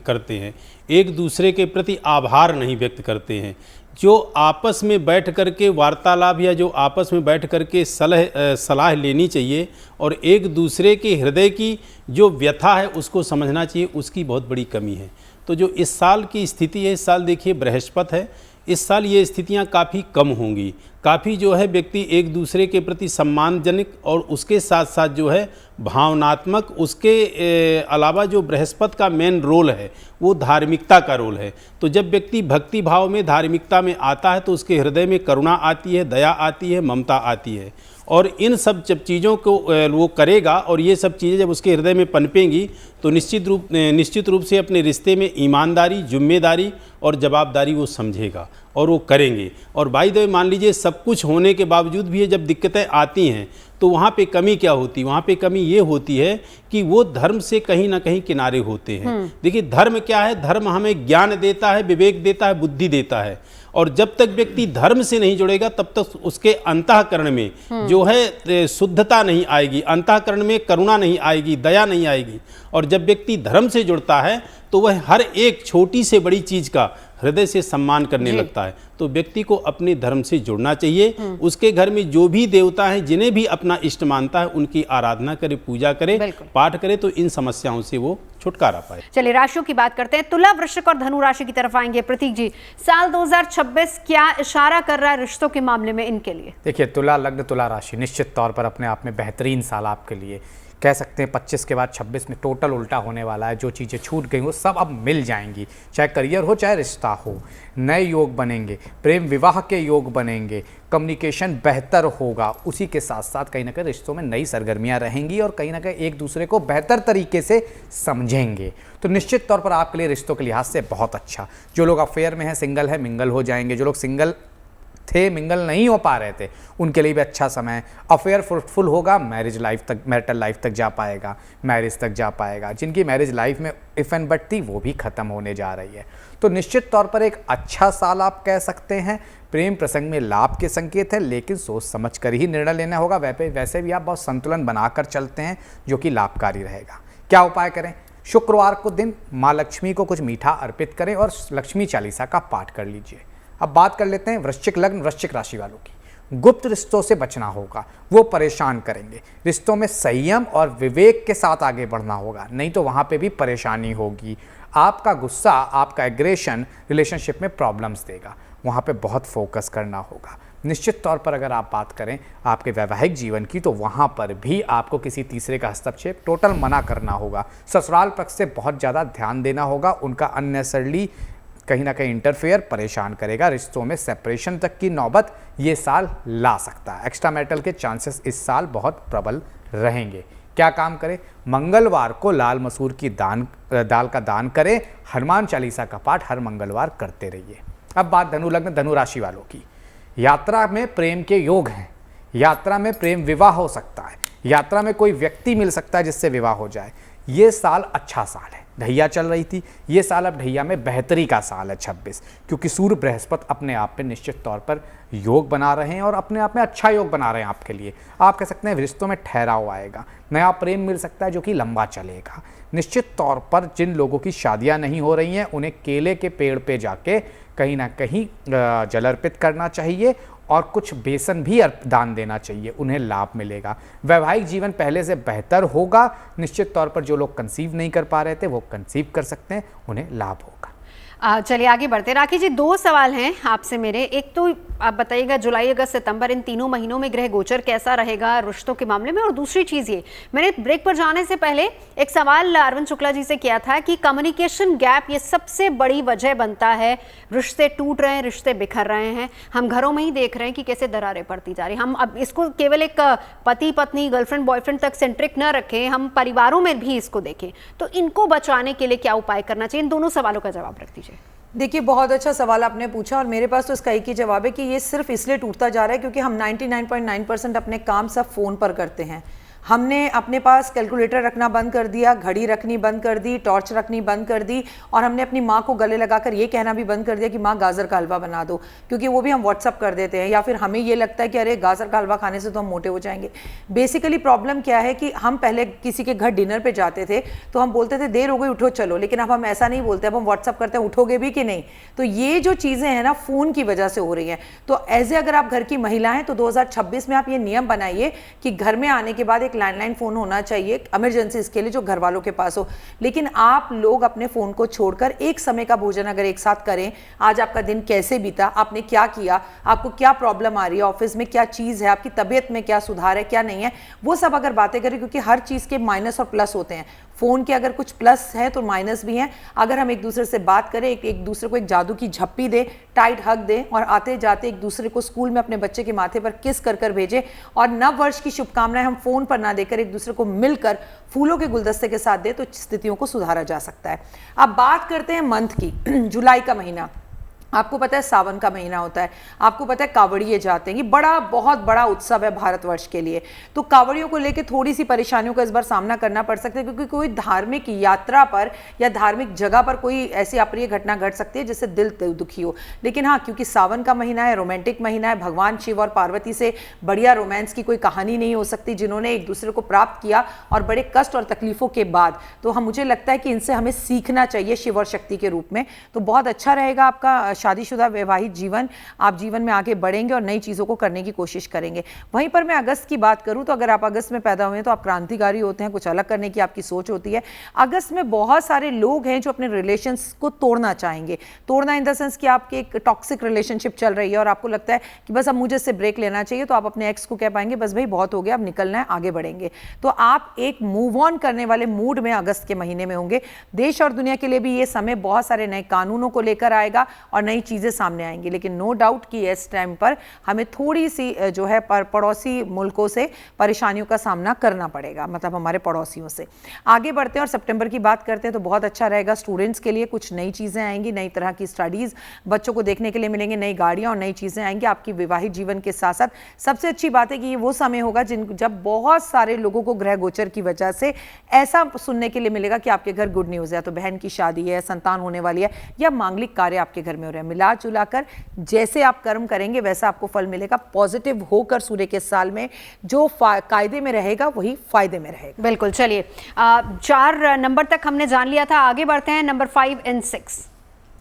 करते हैं, एक दूसरे के प्रति आभार नहीं व्यक्त करते हैं। जो आपस में बैठ कर के वार्तालाप या जो आपस में बैठ कर के सलाह लेनी चाहिए और एक दूसरे के हृदय की जो व्यथा है उसको समझना चाहिए, उसकी बहुत बड़ी कमी है। तो जो इस साल की स्थिति है, इस साल देखिए बृहस्पति है, इस साल ये स्थितियां काफ़ी कम होंगी। काफ़ी जो है व्यक्ति एक दूसरे के प्रति सम्मानजनक और उसके साथ साथ जो है भावनात्मक, उसके अलावा जो बृहस्पति का मेन रोल है वो धार्मिकता का रोल है। तो जब व्यक्ति भक्ति भाव में, धार्मिकता में आता है तो उसके हृदय में करुणा आती है, दया आती है, ममता आती है। और इन सब जब चीज़ों को वो करेगा और ये सब चीज़ें जब उसके हृदय में पनपेंगी तो निश्चित रूप से अपने रिश्ते में ईमानदारी, जिम्मेदारी और जवाबदारी वो समझेगा और वो करेंगे। और बाय द वे मान लीजिए सब कुछ होने के बावजूद भी ये जब दिक्कतें आती हैं तो वहाँ पे कमी क्या होती है? वहाँ पे कमी ये होती है कि वो धर्म से कहीं ना कहीं किनारे होते हैं। देखिए, धर्म क्या है? धर्म हमें ज्ञान देता है, विवेक देता है, बुद्धि देता है। और जब तक व्यक्ति धर्म से नहीं जुड़ेगा तब तक उसके अंतःकरण में जो है शुद्धता नहीं आएगी, अंतःकरण में करुणा नहीं आएगी, दया नहीं आएगी। और जब व्यक्ति धर्म से जुड़ता है तो वह हर एक छोटी से बड़ी चीज़ का हृदय से सम्मान करने लगता है। तो व्यक्ति को अपने धर्म से जुड़ना चाहिए। उसके घर में जो भी देवता हैं, जिन्हें भी अपना इष्ट मानता है, उनकी आराधना करे, पूजा करे, पाठ करे, तो इन समस्याओं से वो छुटकारा पाए। चलिए राशियों की बात करते हैं। तुला, वृश्चिक और धनु राशि की तरफ आएंगे। प्रतीक जी, साल 2026 क्या इशारा कर रहा है रिश्तों के मामले में इनके लिए? देखिए, तुला लग्न, तुला राशि निश्चित तौर पर अपने आप में बेहतरीन साल आपके लिए। कह सकते हैं 25 के बाद 26 में टोटल उल्टा होने वाला है। जो चीज़ें छूट गई वो सब अब मिल जाएंगी, चाहे करियर हो चाहे रिश्ता हो। नए योग बनेंगे, प्रेम विवाह के योग बनेंगे, कम्युनिकेशन बेहतर होगा। उसी के साथ साथ कहीं ना कहीं रिश्तों में नई सरगर्मियां रहेंगी और कहीं ना कहीं एक दूसरे को बेहतर तरीके से समझेंगे। तो निश्चित तौर पर आपके लिए रिश्तों के लिहाज से बहुत अच्छा। जो लोग अफेयर में हैं, सिंगल है, मिंगल हो जाएंगे। जो लोग सिंगल थे, मिंगल नहीं हो पा रहे थे, उनके लिए भी अच्छा समय है। अफेयर फ्रूटफुल होगा, मैरिज लाइफ तक, मैरिटल लाइफ तक जा पाएगा, मैरिज तक जा पाएगा। जिनकी मैरिज लाइफ में इफ एंड बट थी वो भी खत्म होने जा रही है। तो निश्चित तौर पर एक अच्छा साल आप कह सकते हैं। प्रेम प्रसंग में लाभ के संकेत है, लेकिन सोच समझ कर ही निर्णय लेना होगा। वैसे भी आप बहुत संतुलन बनाकर चलते हैं, जो कि लाभकारी रहेगा। क्या उपाय करें? शुक्रवार को दिन माँ लक्ष्मी को कुछ मीठा अर्पित करें और लक्ष्मी चालीसा का पाठ कर लीजिए। अब बात कर लेते हैं वृश्चिक लग्न, वृश्चिक राशि वालों की। गुप्त रिश्तों से बचना होगा, वो परेशान करेंगे। रिश्तों में संयम और विवेक के साथ आगे बढ़ना होगा, नहीं तो वहाँ पे भी परेशानी होगी। आपका गुस्सा, आपका एग्रेशन रिलेशनशिप में प्रॉब्लम्स देगा, वहाँ पे बहुत फोकस करना होगा। निश्चित तौर पर अगर आप बात करें आपके वैवाहिक जीवन की, तो वहाँ पर भी आपको किसी तीसरे का हस्तक्षेप टोटल मना करना होगा। ससुराल पक्ष से बहुत ज़्यादा ध्यान देना होगा, उनका अननेसेसरली कहीं ना कहीं इंटरफेयर परेशान करेगा। रिश्तों में सेपरेशन तक की नौबत ये साल ला सकता है। एक्स्ट्रा मैरिटल के चांसेस इस साल बहुत प्रबल रहेंगे। क्या काम करें? मंगलवार को लाल मसूर की दाल का दान करें। हनुमान चालीसा का पाठ हर मंगलवार करते रहिए। अब बात धनु लग्न, धनु राशि वालों की। यात्रा में प्रेम के योग हैं, यात्रा में प्रेम विवाह हो सकता है, यात्रा में कोई व्यक्ति मिल सकता है जिससे विवाह हो जाए। ये साल अच्छा साल है। ढैया चल रही थी, ये साल अब ढैया में बेहतरी का साल है 26, क्योंकि सूर्य बृहस्पति अपने आप में निश्चित तौर पर योग बना रहे हैं और अपने आप में अच्छा योग बना रहे हैं आपके लिए। आप कह सकते हैं रिश्तों में ठहराव आएगा, नया प्रेम मिल सकता है जो कि लंबा चलेगा। निश्चित तौर पर जिन लोगों की शादियां नहीं हो रही हैं उन्हें केले के पेड़ पे जाके कहीं ना कहीं जल अर्पित करना चाहिए और कुछ बेसन भी दान देना चाहिए, उन्हें लाभ मिलेगा। वैवाहिक जीवन पहले से बेहतर होगा। निश्चित तौर पर जो लोग कंसीव नहीं कर पा रहे थे वो कंसीव कर सकते हैं, उन्हें लाभ होगा। चलिए आगे बढ़ते। राखी जी, 2 सवाल हैं आपसे मेरे। एक तो आप बताइएगा जुलाई, अगस्त, सितंबर इन तीनों महीनों में ग्रह गोचर कैसा रहेगा रिश्तों के मामले में। और दूसरी चीज़ ये, मैंने ब्रेक पर जाने से पहले एक सवाल अरविंद शुक्ला जी से किया था कि कम्युनिकेशन गैप ये सबसे बड़ी वजह बनता है, रिश्ते टूट रहे हैं, रिश्ते बिखर रहे हैं। हम घरों में ही देख रहे हैं कि कैसे दरारें पड़ती जा रही। हम अब इसको केवल एक पति पत्नी, गर्लफ्रेंड बॉयफ्रेंड तक सेंट्रिक न रखें, हम परिवारों में भी इसको देखें। तो इनको बचाने के लिए क्या उपाय करना चाहिए? इन दोनों सवालों का जवाब रख दीजिए। देखिए, बहुत अच्छा सवाल आपने पूछा और मेरे पास तो इसका एक ही जवाब है कि ये सिर्फ इसलिए टूटता जा रहा है क्योंकि हम 99.9% अपने काम सब फ़ोन पर करते हैं। हमने अपने पास कैलकुलेटर रखना बंद कर दिया, घड़ी रखनी बंद कर दी, टॉर्च रखनी बंद कर दी, और हमने अपनी माँ को गले लगाकर ये कहना भी बंद कर दिया कि माँ गाजर का हलवा बना दो, क्योंकि वो भी हम व्हाट्सअप कर देते हैं। या फिर हमें ये लगता है कि अरे गाजर का हलवा खाने से तो हम मोटे हो जाएंगे। बेसिकली प्रॉब्लम क्या है कि हम पहले किसी के घर डिनर पर जाते थे तो हम बोलते थे देर हो गई उठो चलो, लेकिन अब हम ऐसा नहीं बोलते, अब हम व्हाट्सअप करते हैं उठोगे भी कि नहीं। तो ये जो चीज़ें हैं ना, फ़ोन की वजह से हो रही हैं। तो एज ए अगर आप घर की महिला हैं तो 2026 में आप ये नियम बनाइए कि घर में आने के बाद एक लैंडलाइन फ़ोन होना चाहिए इमरजेंसीज के लिए जो घर वालों के पास हो। लेकिन आप लोग अपने फ़ोन को छोड़कर एक समय का भोजन अगर एक साथ करें, आज आपका दिन कैसे बीता, आपने क्या किया, आपको क्या प्रॉब्लम आ रही है, ऑफिस में क्या चीज़ है, आपकी तबीयत में क्या सुधार है, क्या नहीं है, वो सब अगर बातें करें, क्योंकि हर चीज़ के माइनस और प्लस होते हैं। फ़ोन के अगर कुछ प्लस है तो माइनस भी हैं। अगर हम एक दूसरे से बात करें, एक दूसरे को एक जादू की झप्पी दें, टाइट हग दें, और आते जाते एक दूसरे को स्कूल में अपने बच्चे के माथे पर किस कर कर भेजें, और नव वर्ष की शुभकामनाएं हम फ़ोन पर ना देकर एक दूसरे को मिलकर फूलों के गुलदस्ते के साथ दें, तो स्थितियों को सुधारा जा सकता है। अब बात करते हैं मंथ की। जुलाई का महीना, आपको पता है सावन का महीना होता है, आपको पता है कावड़िए जाते हैं, ये बहुत बड़ा उत्सव है भारतवर्ष के लिए। तो कावड़ियों को लेकर थोड़ी सी परेशानियों का इस बार सामना करना पड़ सकता है, क्योंकि कोई धार्मिक यात्रा पर या धार्मिक जगह पर कोई ऐसी अप्रिय घटना घट सकती है जिससे दिल दुखी हो। लेकिन हाँ, क्योंकि सावन का महीना है, रोमांटिक महीना है, भगवान शिव और पार्वती से बढ़िया रोमांस की कोई कहानी नहीं हो सकती, जिन्होंने एक दूसरे को प्राप्त किया और बड़े कष्ट और तकलीफों के बाद। तो मुझे लगता है कि इनसे हमें सीखना चाहिए शिव और शक्ति के रूप में। तो बहुत अच्छा रहेगा आपका शादीशुदा वैवाहिक जीवन। आप जीवन में आगे बढ़ेंगे और नई चीज़ों को करने की कोशिश करेंगे। वहीं पर मैं अगस्त की बात करूं तो अगर आप अगस्त में पैदा हुए हैं तो आप क्रांतिकारी होते हैं, कुछ अलग करने की आपकी सोच होती है। अगस्त में बहुत सारे लोग हैं जो अपने रिलेशंस को तोड़ना चाहेंगे। तोड़ना इन द सेंस कि आपकी एक टॉक्सिक रिलेशनशिप चल रही है और आपको लगता है कि बस अब मुझे इससे ब्रेक लेना चाहिए, तो आप अपने एक्स को कह पाएंगे बस भाई बहुत हो गया, अब निकलना है, आगे बढ़ेंगे। तो आप एक मूव ऑन करने वाले मूड में अगस्त के महीने में होंगे। देश और दुनिया के लिए भी ये समय बहुत सारे नए कानूनों को लेकर आएगा और नई चीज़ें सामने आएंगी। लेकिन नो डाउट कि इस टाइम पर हमें थोड़ी सी जो है पड़ोसी मुल्कों से परेशानियों का सामना करना पड़ेगा, मतलब हमारे पड़ोसियों से। आगे बढ़ते हैं और सितंबर की बात करते हैं तो बहुत अच्छा रहेगा स्टूडेंट्स के लिए। कुछ नई चीज़ें आएंगी, नई तरह की स्टडीज़ बच्चों को देखने के लिए मिलेंगे, नई गाड़ियाँ और नई चीज़ें आएंगी आपकी वैवाहिक जीवन के साथ साथ। सबसे अच्छी बात है कि ये वो समय होगा जब बहुत सारे लोगों को ग्रह गोचर की वजह से ऐसा सुनने के लिए मिलेगा कि आपके घर गुड न्यूज़ है, तो बहन की शादी है, संतान होने वाली है, या मांगलिक कार्य आपके घर में हो रहे हैं। मिला जुला कर जैसे आप कर्म करेंगे वैसा आपको फल मिलेगा। पॉजिटिव होकर सूर्य के साल में जो कायदे में रहेगा वही फायदे में रहेगा। बिल्कुल। चलिए 4 नंबर तक हमने जान लिया था, आगे बढ़ते हैं नंबर 5 and 6।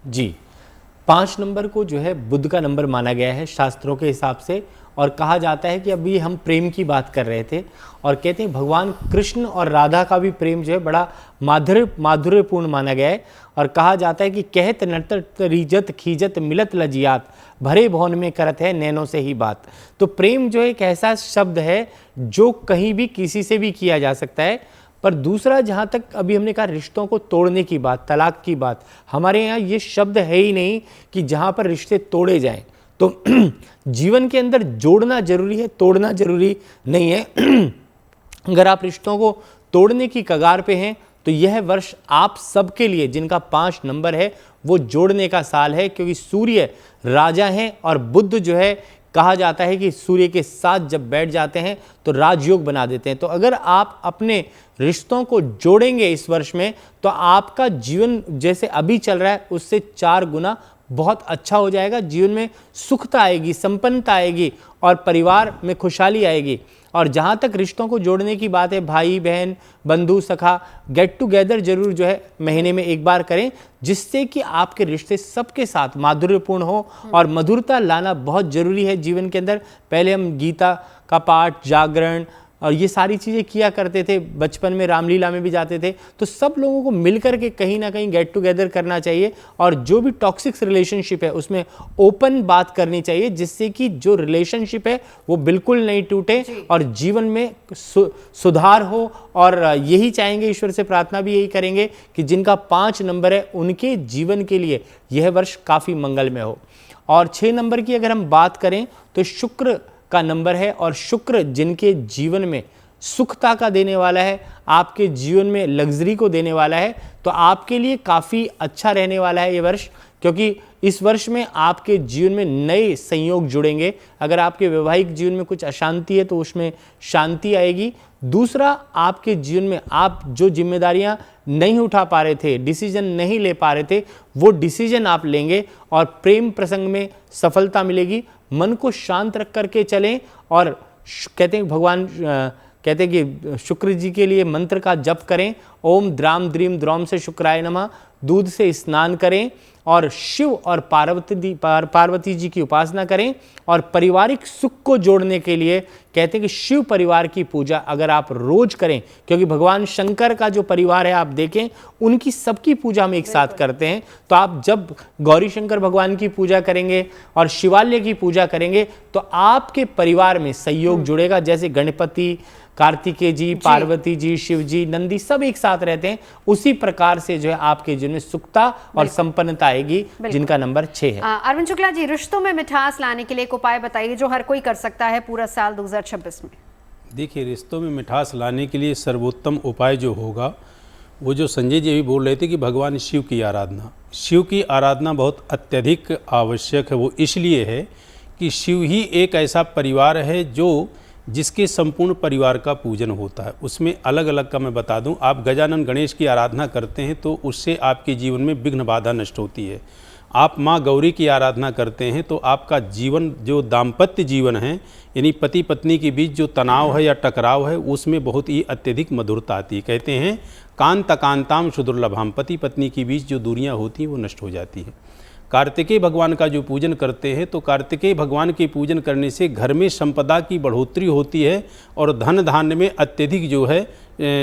जी, 5 नंबर को जो है बुध का नंबर माना गया है शास्त्रों के हिसाब से, और कहा जाता है कि अभी हम प्रेम की बात कर रहे थे और कहते हैं भगवान कृष्ण और राधा का भी प्रेम जो है बड़ा माधुर्यपूर्ण माना गया है। और कहा जाता है कि कहत नर्तक रीजत खीजत मिलत लजियात, भरे भवन में करत है नैनों से ही बात। तो प्रेम जो एक ऐसा शब्द है जो कहीं भी किसी से भी किया जा सकता है। पर दूसरा, जहाँ तक अभी हमने कहा रिश्तों को तोड़ने की बात, तलाक की बात, हमारे यहाँ ये शब्द है ही नहीं कि जहाँ पर रिश्ते तोड़े जाएं। तो जीवन के अंदर जोड़ना जरूरी है, तोड़ना जरूरी नहीं है। अगर आप रिश्तों को तोड़ने की कगार पे हैं तो यह वर्ष आप सबके लिए, जिनका 5 नंबर है, वो जोड़ने का साल है, क्योंकि सूर्य राजा हैं और बुध जो है कहा जाता है कि सूर्य के साथ जब बैठ जाते हैं तो राजयोग बना देते हैं। तो अगर आप अपने रिश्तों को जोड़ेंगे इस वर्ष में तो आपका जीवन जैसे अभी चल रहा है उससे 4 गुना बहुत अच्छा हो जाएगा। जीवन में सुखता आएगी, संपन्नता आएगी और परिवार में खुशहाली आएगी। और जहाँ तक रिश्तों को जोड़ने की बात है, भाई बहन, बंधु सखा, गेट टुगेदर जरूर जो है महीने में एक बार करें, जिससे कि आपके रिश्ते सबके साथ माधुर्यपूर्ण हो। और मधुरता लाना बहुत जरूरी है जीवन के अंदर। पहले हम गीता का पाठ, जागरण, और ये सारी चीज़ें किया करते थे, बचपन में रामलीला में भी जाते थे। तो सब लोगों को मिलकर के कहीं ना कहीं गेट टुगेदर करना चाहिए और जो भी टॉक्सिक रिलेशनशिप है उसमें ओपन बात करनी चाहिए, जिससे कि जो रिलेशनशिप है वो बिल्कुल नहीं टूटे और जीवन में सुधार हो। और यही चाहेंगे, ईश्वर से प्रार्थना भी यही करेंगे कि जिनका 5 नंबर है उनके जीवन के लिए यह वर्ष काफ़ी मंगलमय हो। और 6 नंबर की अगर हम बात करें तो शुक्र का नंबर है और शुक्र जिनके जीवन में सुखता का देने वाला है, आपके जीवन में लग्जरी को देने वाला है, तो आपके लिए काफ़ी अच्छा रहने वाला है ये वर्ष, क्योंकि इस वर्ष में आपके जीवन में नए संयोग जुड़ेंगे। अगर आपके वैवाहिक जीवन में कुछ अशांति है तो उसमें शांति आएगी। दूसरा, आपके जीवन में आप जो जिम्मेदारियां नहीं उठा पा रहे थे, डिसीजन नहीं ले पा रहे थे, वो डिसीजन आप लेंगे और प्रेम प्रसंग में सफलता मिलेगी। मन को शांत रख करके चलें और कहते हैं भगवान कहते हैं कि शुक्र जी के लिए मंत्र का जप करें, ओम द्राम द्रीम द्रौम से शुक्राय नमः, दूध से स्नान करें और शिव और पार्वती जी की उपासना करें। और पारिवारिक सुख को जोड़ने के लिए कहते हैं कि शिव परिवार की पूजा अगर आप रोज करें, क्योंकि भगवान शंकर का जो परिवार है आप देखें उनकी सबकी पूजा हम एक साथ करते हैं, तो आप जब गौरी शंकर भगवान की पूजा करेंगे और शिवालय की पूजा करेंगे तो आपके परिवार में सहयोग जुड़ेगा। जैसे गणपति, कार्तिकेय जी, पार्वती जी, शिव जी, नंदी सब एक साथ रहते हैं, उसी प्रकार से जो है आपके जीवन में सुखता और संपन्नता आएगी, जिनका नंबर 6 है। अरविंद शुक्ला जी, रिश्तों में मिठास लाने के लिए एक उपाय बताइए जो हर कोई कर सकता है पूरा साल 2026 में। देखिए, रिश्तों में मिठास लाने के लिए सर्वोत्तम उपाय जो होगा, वो जो संजय जी भी बोल रहे थे कि भगवान शिव की आराधना। शिव की आराधना बहुत अत्यधिक आवश्यक है। वो इसलिए है कि शिव ही एक ऐसा परिवार है जो जिसके संपूर्ण परिवार का पूजन होता है। उसमें अलग अलग का मैं बता दूं, आप गजानन गणेश की आराधना करते हैं तो उससे आपके जीवन में विघ्न बाधा नष्ट होती है। आप माँ गौरी की आराधना करते हैं तो आपका जीवन जो दाम्पत्य जीवन है, यानी पति पत्नी के बीच जो तनाव है या टकराव है, उसमें बहुत ही अत्यधिक मधुरता आती है। कहते हैं कांत कांताम सुदुर्लभाम, पति पत्नी के बीच जो दूरियाँ होती हैं वो नष्ट हो जाती हैं। कार्तिकेय भगवान का जो पूजन करते हैं तो कार्तिकेय भगवान के पूजन करने से घर में संपदा की बढ़ोतरी होती है और धन धान्य में अत्यधिक जो है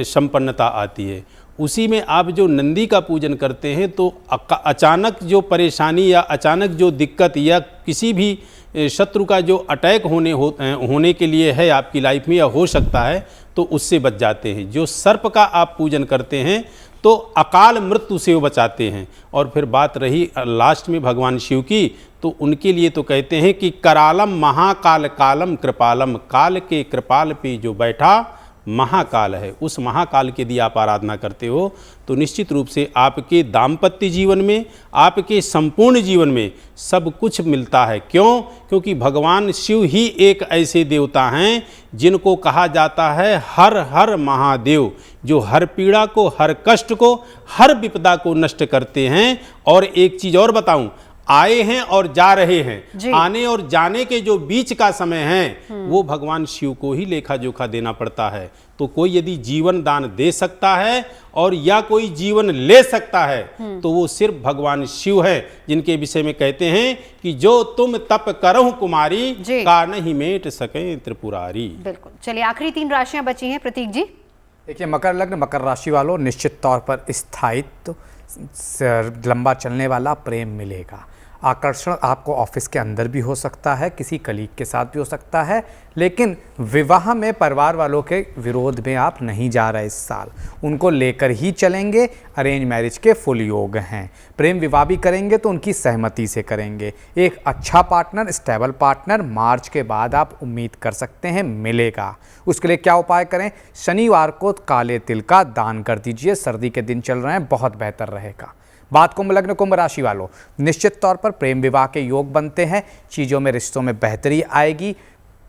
संपन्नता आती है। उसी में आप जो नंदी का पूजन करते हैं तो अचानक जो परेशानी या अचानक जो दिक्कत या किसी भी शत्रु का जो अटैक होने के लिए है आपकी लाइफ में या हो सकता है, तो उससे बच जाते हैं। जो सर्प का आप पूजन करते हैं तो अकाल मृत्यु से वो बचाते हैं। और फिर बात रही लास्ट में भगवान शिव की, तो उनके लिए तो कहते हैं कि करालम महाकाल कालम कृपालम, काल के कृपाल पे जो बैठा महाकाल है, उस महाकाल की यदि आप आराधना करते हो तो निश्चित रूप से आपके दाम्पत्य जीवन में, आपके संपूर्ण जीवन में सब कुछ मिलता है। क्यों? क्योंकि भगवान शिव ही एक ऐसे देवता हैं जिनको कहा जाता है हर हर महादेव, जो हर पीड़ा को, हर कष्ट को, हर विपदा को नष्ट करते हैं। और एक चीज़ और बताऊं, आए हैं और जा रहे हैं, आने और जाने के जो बीच का समय है वो भगवान शिव को ही लेखा जोखा देना पड़ता है। तो कोई यदि जीवन दान दे सकता है और या कोई जीवन ले सकता है तो वो सिर्फ भगवान शिव है, जिनके विषय में कहते हैं कि जो तुम तप करहु कुमारी, का नहीं मेट सके त्रिपुरारी। बिल्कुल। चलिए, आखिरी 3 राशियां बची हैं प्रतीक जी। देखिए, मकर लग्न, मकर राशि वालों, निश्चित तौर पर स्थायित्व, लंबा चलने वाला प्रेम मिलेगा। आकर्षण आपको ऑफिस के अंदर भी हो सकता है, किसी कलीग के साथ भी हो सकता है, लेकिन विवाह में परिवार वालों के विरोध में आप नहीं जा रहे इस साल, उनको लेकर ही चलेंगे। अरेंज मैरिज के फुल योग हैं। प्रेम विवाह भी करेंगे तो उनकी सहमति से करेंगे। एक अच्छा पार्टनर, स्टेबल पार्टनर मार्च के बाद आप उम्मीद कर सकते हैं मिलेगा। उसके लिए क्या उपाय करें? शनिवार को काले तिल का दान कर दीजिए। सर्दी के दिन चल रहे हैं, बहुत बेहतर रहेगा। बात कुंभ लग्न, कुंभ राशि वालों, निश्चित तौर पर प्रेम विवाह के योग बनते हैं। चीज़ों में, रिश्तों में बेहतरी आएगी।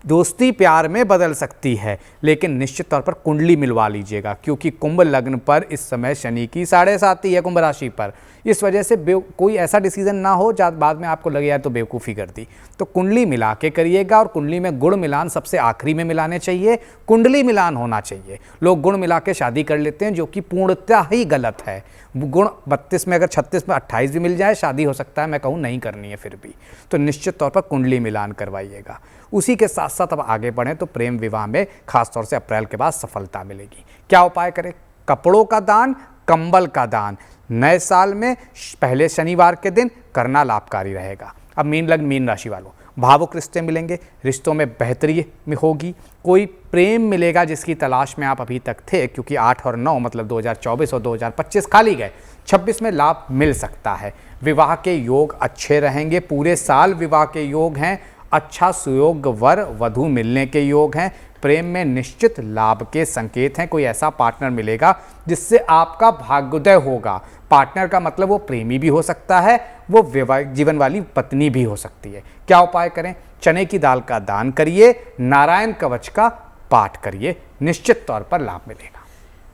दोस्ती प्यार में बदल सकती है, लेकिन निश्चित तौर पर कुंडली मिलवा लीजिएगा, क्योंकि कुंभ लग्न पर इस समय शनि की 7.5 है कुंभ राशि पर। इस वजह से कोई ऐसा डिसीजन ना हो जब बाद में आपको लगे यार तो बेवकूफ़ी कर दी। तो कुंडली मिला के करिएगा, और कुंडली में गुण मिलान सबसे आखिरी में मिलाने चाहिए। कुंडली मिलान होना चाहिए। लोग गुण मिला के शादी कर लेते हैं, जो कि पूर्णतः ही गलत है। गुण 32 में अगर 36 में 28 भी मिल जाए, शादी हो सकता है, मैं कहूँ नहीं करनी है फिर भी। तो निश्चित तौर पर कुंडली मिलान करवाइएगा। उसी के साथ साथ साथ अब आगे बढ़ें तो प्रेम विवाह में खासतौर से अप्रैल के बाद सफलता मिलेगी। क्या उपाय करें? कपड़ों का दान, कंबल का दान नए साल में पहले शनिवार के दिन करना लाभकारी रहेगा। अब मीन राशि वालों, भावुक रिश्ते मिलेंगे, रिश्तों में बेहतरी में होगी, कोई प्रेम मिलेगा जिसकी तलाश में आप अभी तक थे, क्योंकि 8 और 9 मतलब 2024 और 2025 खाली गए, 26 में लाभ मिल सकता है। विवाह के योग अच्छे रहेंगे, पूरे साल विवाह के योग हैं, अच्छा सुयोग वर वधू मिलने के योग हैं, प्रेम में निश्चित लाभ के संकेत हैं। कोई ऐसा पार्टनर मिलेगा जिससे आपका भाग्योदय होगा। पार्टनर का मतलब वो प्रेमी भी हो सकता है, वो वैवाहिक जीवन वाली पत्नी भी हो सकती है। क्या उपाय करें? चने की दाल का दान करिए, नारायण कवच का पाठ करिए, निश्चित तौर पर लाभ मिलेगा।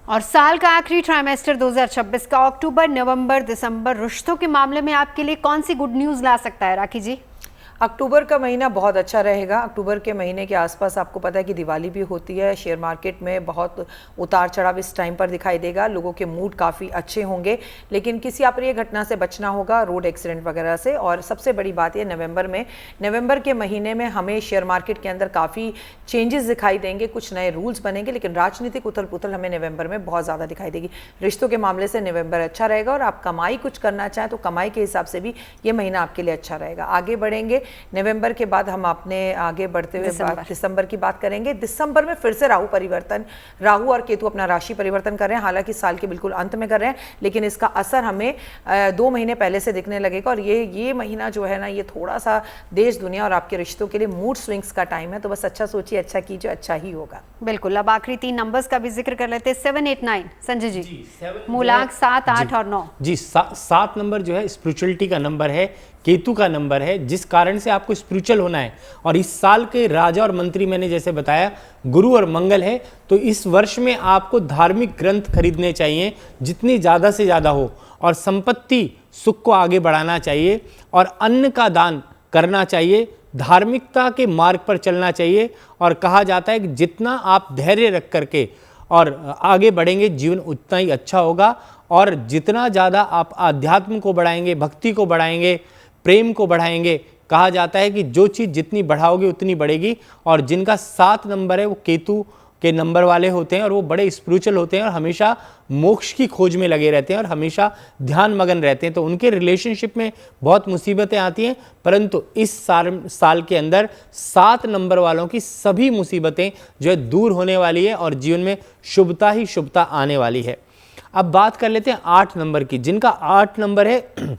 और साल का आखिरी ट्राइमेस्टर 2026 का अक्टूबर, नवंबर, दिसंबर रिश्तों के मामले में आपके लिए कौन सी गुड न्यूज़ ला सकता है राखी जी? अक्टूबर का महीना बहुत अच्छा रहेगा। अक्टूबर के महीने के आसपास आपको पता है कि दिवाली भी होती है। शेयर मार्केट में बहुत उतार चढ़ाव इस टाइम पर दिखाई देगा। लोगों के मूड काफ़ी अच्छे होंगे, लेकिन किसी अप्रिय घटना से बचना होगा, रोड एक्सीडेंट वगैरह से। और सबसे बड़ी बात ये, नवंबर के महीने में हमें शेयर मार्केट के अंदर काफ़ी चेंजेस दिखाई देंगे, कुछ नए रूल्स बनेंगे, लेकिन राजनीतिक उथल पुथल हमें नवंबर में बहुत ज़्यादा दिखाई देगी। रिश्तों के मामले से नवंबर अच्छा रहेगा, और आप कमाई कुछ करना चाहें तो कमाई के हिसाब से भी ये महीना आपके लिए अच्छा रहेगा। आगे बढ़ेंगे नवंबर के बाद, हम अपने आगे बढ़ते हुए दिसंबर की बात करेंगे। दिसंबर में फिर से राहु और केतु अपना राशि परिवर्तन कर रहे हैं। हालांकि साल के बिल्कुल अंत में कर रहे हैं, लेकिन इसका असर हमें 2 महीने पहले से दिखने लगेगा। और ये महीना जो है ना, ये थोड़ा सा देश दुनिया और आपके रिश्तों के लिए मूड स्विंग्स का टाइम है। तो बस अच्छा सोचिए, अच्छा कीजिए, अच्छा ही होगा। बिल्कुल। अब आखिरी 3 नंबर्स का भी जिक्र कर लेते हैं। 7, 8, 9 संजय जी, मूलांक 7, 8 और 9 जी। 7 नंबर जो है स्पिरिचुअलिटी का नंबर है, केतु का नंबर है, जिस कारण से आपको स्पिरिचुअल होना है। और इस साल के राजा और मंत्री मैंने जैसे बताया गुरु और मंगल है, तो इस वर्ष में आपको धार्मिक ग्रंथ खरीदने चाहिए जितनी ज़्यादा से ज़्यादा हो, और संपत्ति सुख को आगे बढ़ाना चाहिए, और अन्न का दान करना चाहिए, धार्मिकता के मार्ग पर चलना चाहिए। और कहा जाता है कि जितना आप धैर्य रख करके और आगे बढ़ेंगे, जीवन उतना ही अच्छा होगा। और जितना ज़्यादा आप आध्यात्म को बढ़ाएंगे, भक्ति को बढ़ाएंगे, प्रेम को बढ़ाएंगे, कहा जाता है कि जो चीज़ जितनी बढ़ाओगे उतनी बढ़ेगी। और जिनका 7 नंबर है वो केतु के नंबर वाले होते हैं, और वो बड़े स्पिरिचुअल होते हैं, और हमेशा मोक्ष की खोज में लगे रहते हैं, और हमेशा ध्यान मगन रहते हैं। तो उनके रिलेशनशिप में बहुत मुसीबतें आती हैं, परंतु इस साल के अंदर 7 नंबर वालों की सभी मुसीबतें जो है दूर होने वाली है, और जीवन में शुभता ही शुभता आने वाली है। अब बात कर लेते हैं 8 नंबर की। जिनका 8 नंबर है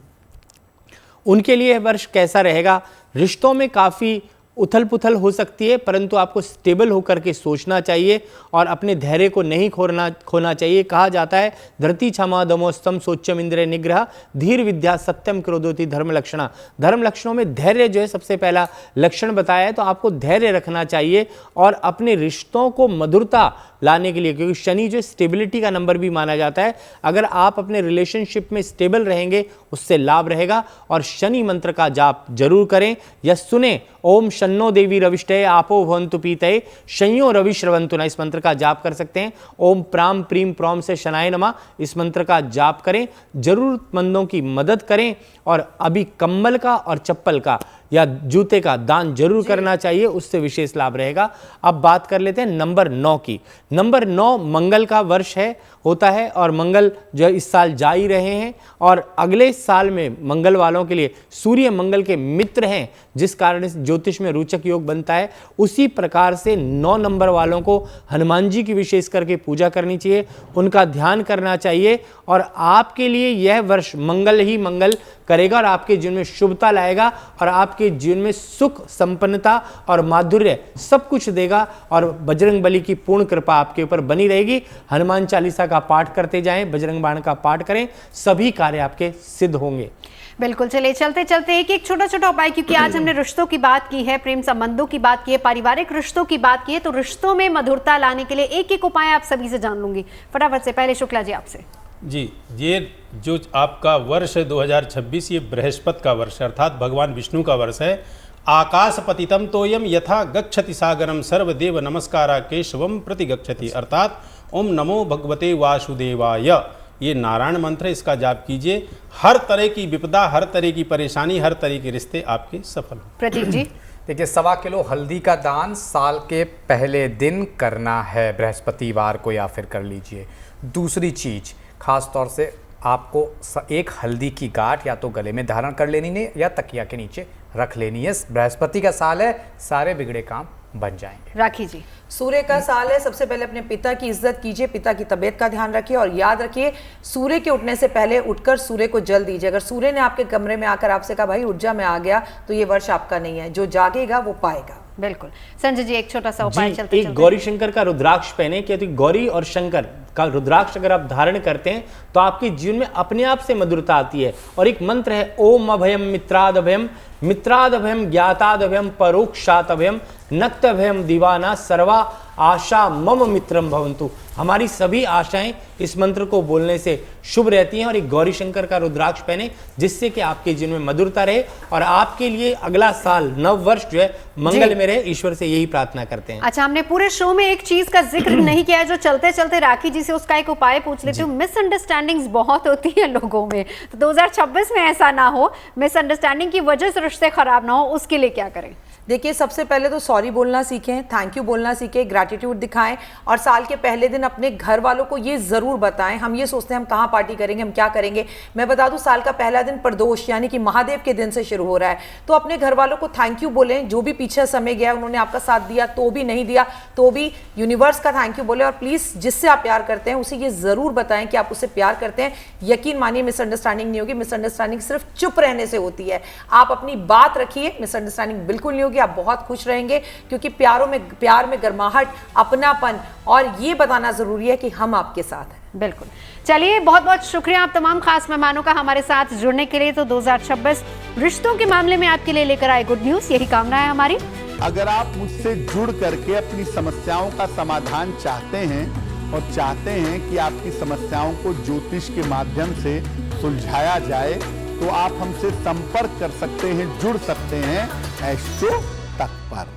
उनके लिए वर्ष कैसा रहेगा? रिश्तों में काफ़ी उथल पुथल हो सकती है, परंतु आपको स्टेबल होकर के सोचना चाहिए और अपने धैर्य को नहीं खोना चाहिए। कहा जाता है धरती क्षमा दमोस्तम सोच्यम इंद्रिय निग्रह धीर विद्या सत्यम क्रोधोति धर्म लक्षणा। धर्म लक्षणों में धैर्य जो है सबसे पहला लक्षण बताया है, तो आपको धैर्य रखना चाहिए और अपने रिश्तों को मधुरता लाने के लिए, क्योंकि शनि जो स्टेबिलिटी का नंबर भी माना जाता है, अगर आप अपने रिलेशनशिप में स्टेबल रहेंगे उससे लाभ रहेगा। और शनि मंत्र का जाप जरूर करें या सुने, ओम शन्नो देवी रविष्टये आपो भवन्तु पीतये शंयो रवि श्रवन्तु न, इस मंत्र का जाप कर सकते हैं। ओम प्राम प्रीम प्रॉम से शनाय नमः, इस मंत्र का जाप करें। जरूरतमंदों की मदद करें, और अभी कंबल का और चप्पल का या जूते का दान जरूर करना चाहिए, उससे विशेष लाभ रहेगा। अब बात कर लेते हैं नंबर 9 की। नंबर 9 मंगल का वर्ष होता है, और मंगल जो इस साल जा ही रहे हैं, और अगले साल में मंगल वालों के लिए सूर्य मंगल के मित्र हैं, जिस कारण ज्योतिष में रोचक योग बनता है। उसी प्रकार से 9 नंबर वालों को हनुमान जी की विशेष करके पूजा करनी चाहिए, उनका ध्यान करना चाहिए, और आपके लिए यह वर्ष मंगल ही मंगल करेगा और आपके जीवन में शुभता लाएगा, और आपके जीवन में सुख, संपन्नता और माधुर्य सब कुछ देगा, और बजरंग बली की पूर्ण कृपा आपके ऊपर बनी रहेगी। हनुमान चालीसा का पाठ करते जाएं, बजरंग बाण का पाठ करें, सभी कार्य आपके सिद्ध होंगे। बिल्कुल। चलिए चलते चलते एक छोटा छोटा उपाय, क्योंकि आज हमने रिश्तों की बात की है, प्रेम संबंधों की बात की है, पारिवारिक रिश्तों की बात की है, तो रिश्तों में मधुरता लाने के लिए एक उपाय आप सभी से जान लूंगी फटाफट से। पहले शुक्ला जी आपसे। जी, ये जो आपका वर्ष है 2026, ये बृहस्पति का वर्ष अर्थात भगवान विष्णु का वर्ष है। आकाश पतितम तोयम यथा गच्छति सागरम सर्वदेव नमस्कारा केशवम प्रति गच्छति, अर्थात ओम नमो भगवते वासुदेवाय। ये नारायण मंत्र है, इसका जाप कीजिए। हर तरह की विपदा, हर तरह की परेशानी, हर तरह के रिश्ते आपके सफल हों। प्रतीक जी। देखिए 1.25 किलो हल्दी का दान साल के पहले दिन करना है, बृहस्पतिवार को, या फिर कर लीजिए। दूसरी चीज खास तौर से आपको एक हल्दी की गांठ या तो गले में धारण कर लेनी है या तकिया के नीचे रख लेनी है। बृहस्पति का साल है, सारे बिगड़े काम बन जाएंगे। राखी जी। सूर्य का साल है, सबसे पहले अपने पिता की इज्जत कीजिए, पिता की तबीयत का ध्यान रखिए और याद रखिए सूर्य के उठने से पहले उठकर सूर्य को जल दीजिए। अगर सूर्य ने आपके कमरे में आकर आपसे कहा भाई उठ जा मैं आ गया, तो ये वर्ष आपका नहीं है। जो जागेगा वो पाएगा। बिल्कुल। संजय जी एक छोटा सा उपाय चलते एक गौरी शंकर का रुद्राक्ष पहने, क्योंकि गौरी और शंकर का रुद्राक्ष अगर आप धारण करते हैं तो आपके जीवन में अपने आप से मधुरता आती है। और एक मंत्र है ओम अभयम मित्राद अभयम, मित्राद अभयम ज्ञाताद अभयम परोक्षात अभयम नक्त अभयम दीवाना सर्वा आशा मम मित्रम भवन्तु। हमारी सभी आशाएं इस मंत्र को बोलने से शुभ रहती हैं। और एक गौरी शंकर का रुद्राक्ष पहने जिससे कि आपके जीवन में मधुरता रहे और आपके लिए अगला साल नव वर्ष जो है मंगल में रहे। ईश्वर से यही प्रार्थना करते हैं। अच्छा, हमने पूरे शो में एक चीज का जिक्र नहीं किया है, जो चलते चलते राखी जी से उसका एक उपाय पूछ लेती हूँ। मिसअंडरस्टैंडिंग्स बहुत होती है लोगों में, तो 2026 में ऐसा ना हो, मिसअंडरस्टैंडिंग की वजह से रिश्ते खराब ना हो, उसके लिए क्या करें? देखिए सबसे पहले तो सॉरी बोलना सीखें, थैंक यू बोलना सीखें, ग्रैटिट्यूड दिखाएं और साल के पहले दिन अपने घर वालों को ये ज़रूर बताएं। हम ये सोचते हैं हम कहाँ पार्टी करेंगे, हम क्या करेंगे। मैं बता दूं साल का पहला दिन प्रदोष यानी कि महादेव के दिन से शुरू हो रहा है, तो अपने घर वालों को थैंक यू बोलें। जो भी पीछे समय गया उन्होंने आपका साथ दिया तो भी नहीं दिया तो भी यूनिवर्स का थैंक यू बोले। और प्लीज़ जिससे आप प्यार करते हैं उसे ये ज़रूर बताएं कि आप उससे प्यार करते हैं। यकीन मानिए मिसअंडरस्टैंडिंग नहीं होगी, मिसअंडरस्टैंडिंग सिर्फ चुप रहने से होती है। आप अपनी बात रखिए, मिसअंडरस्टैंडिंग बिल्कुल नहीं होगी, आप बहुत खुश रहेंगे क्योंकि प्यार में गर्माहट, अपनापन और ये बताना जरूरी है कि हम आपके साथ हैं। बिल्कुल। चलिए बहुत बहुत शुक्रिया आप तमाम खास मेहमानों का हमारे साथ जुड़ने के लिए। तो 2026 रिश्तों के मामले में आपके लिए लेकर आए गुड न्यूज, यही कामना है हमारी। अगर आप मुझसे जुड़ करके अपनी समस्याओं का समाधान चाहते हैं और चाहते हैं कि आपकी समस्याओं को ज्योतिष के माध्यम से सुलझाया जाए, तो आप हमसे संपर्क कर सकते हैं, जुड़ सकते हैं एस्ट्रो तक पर।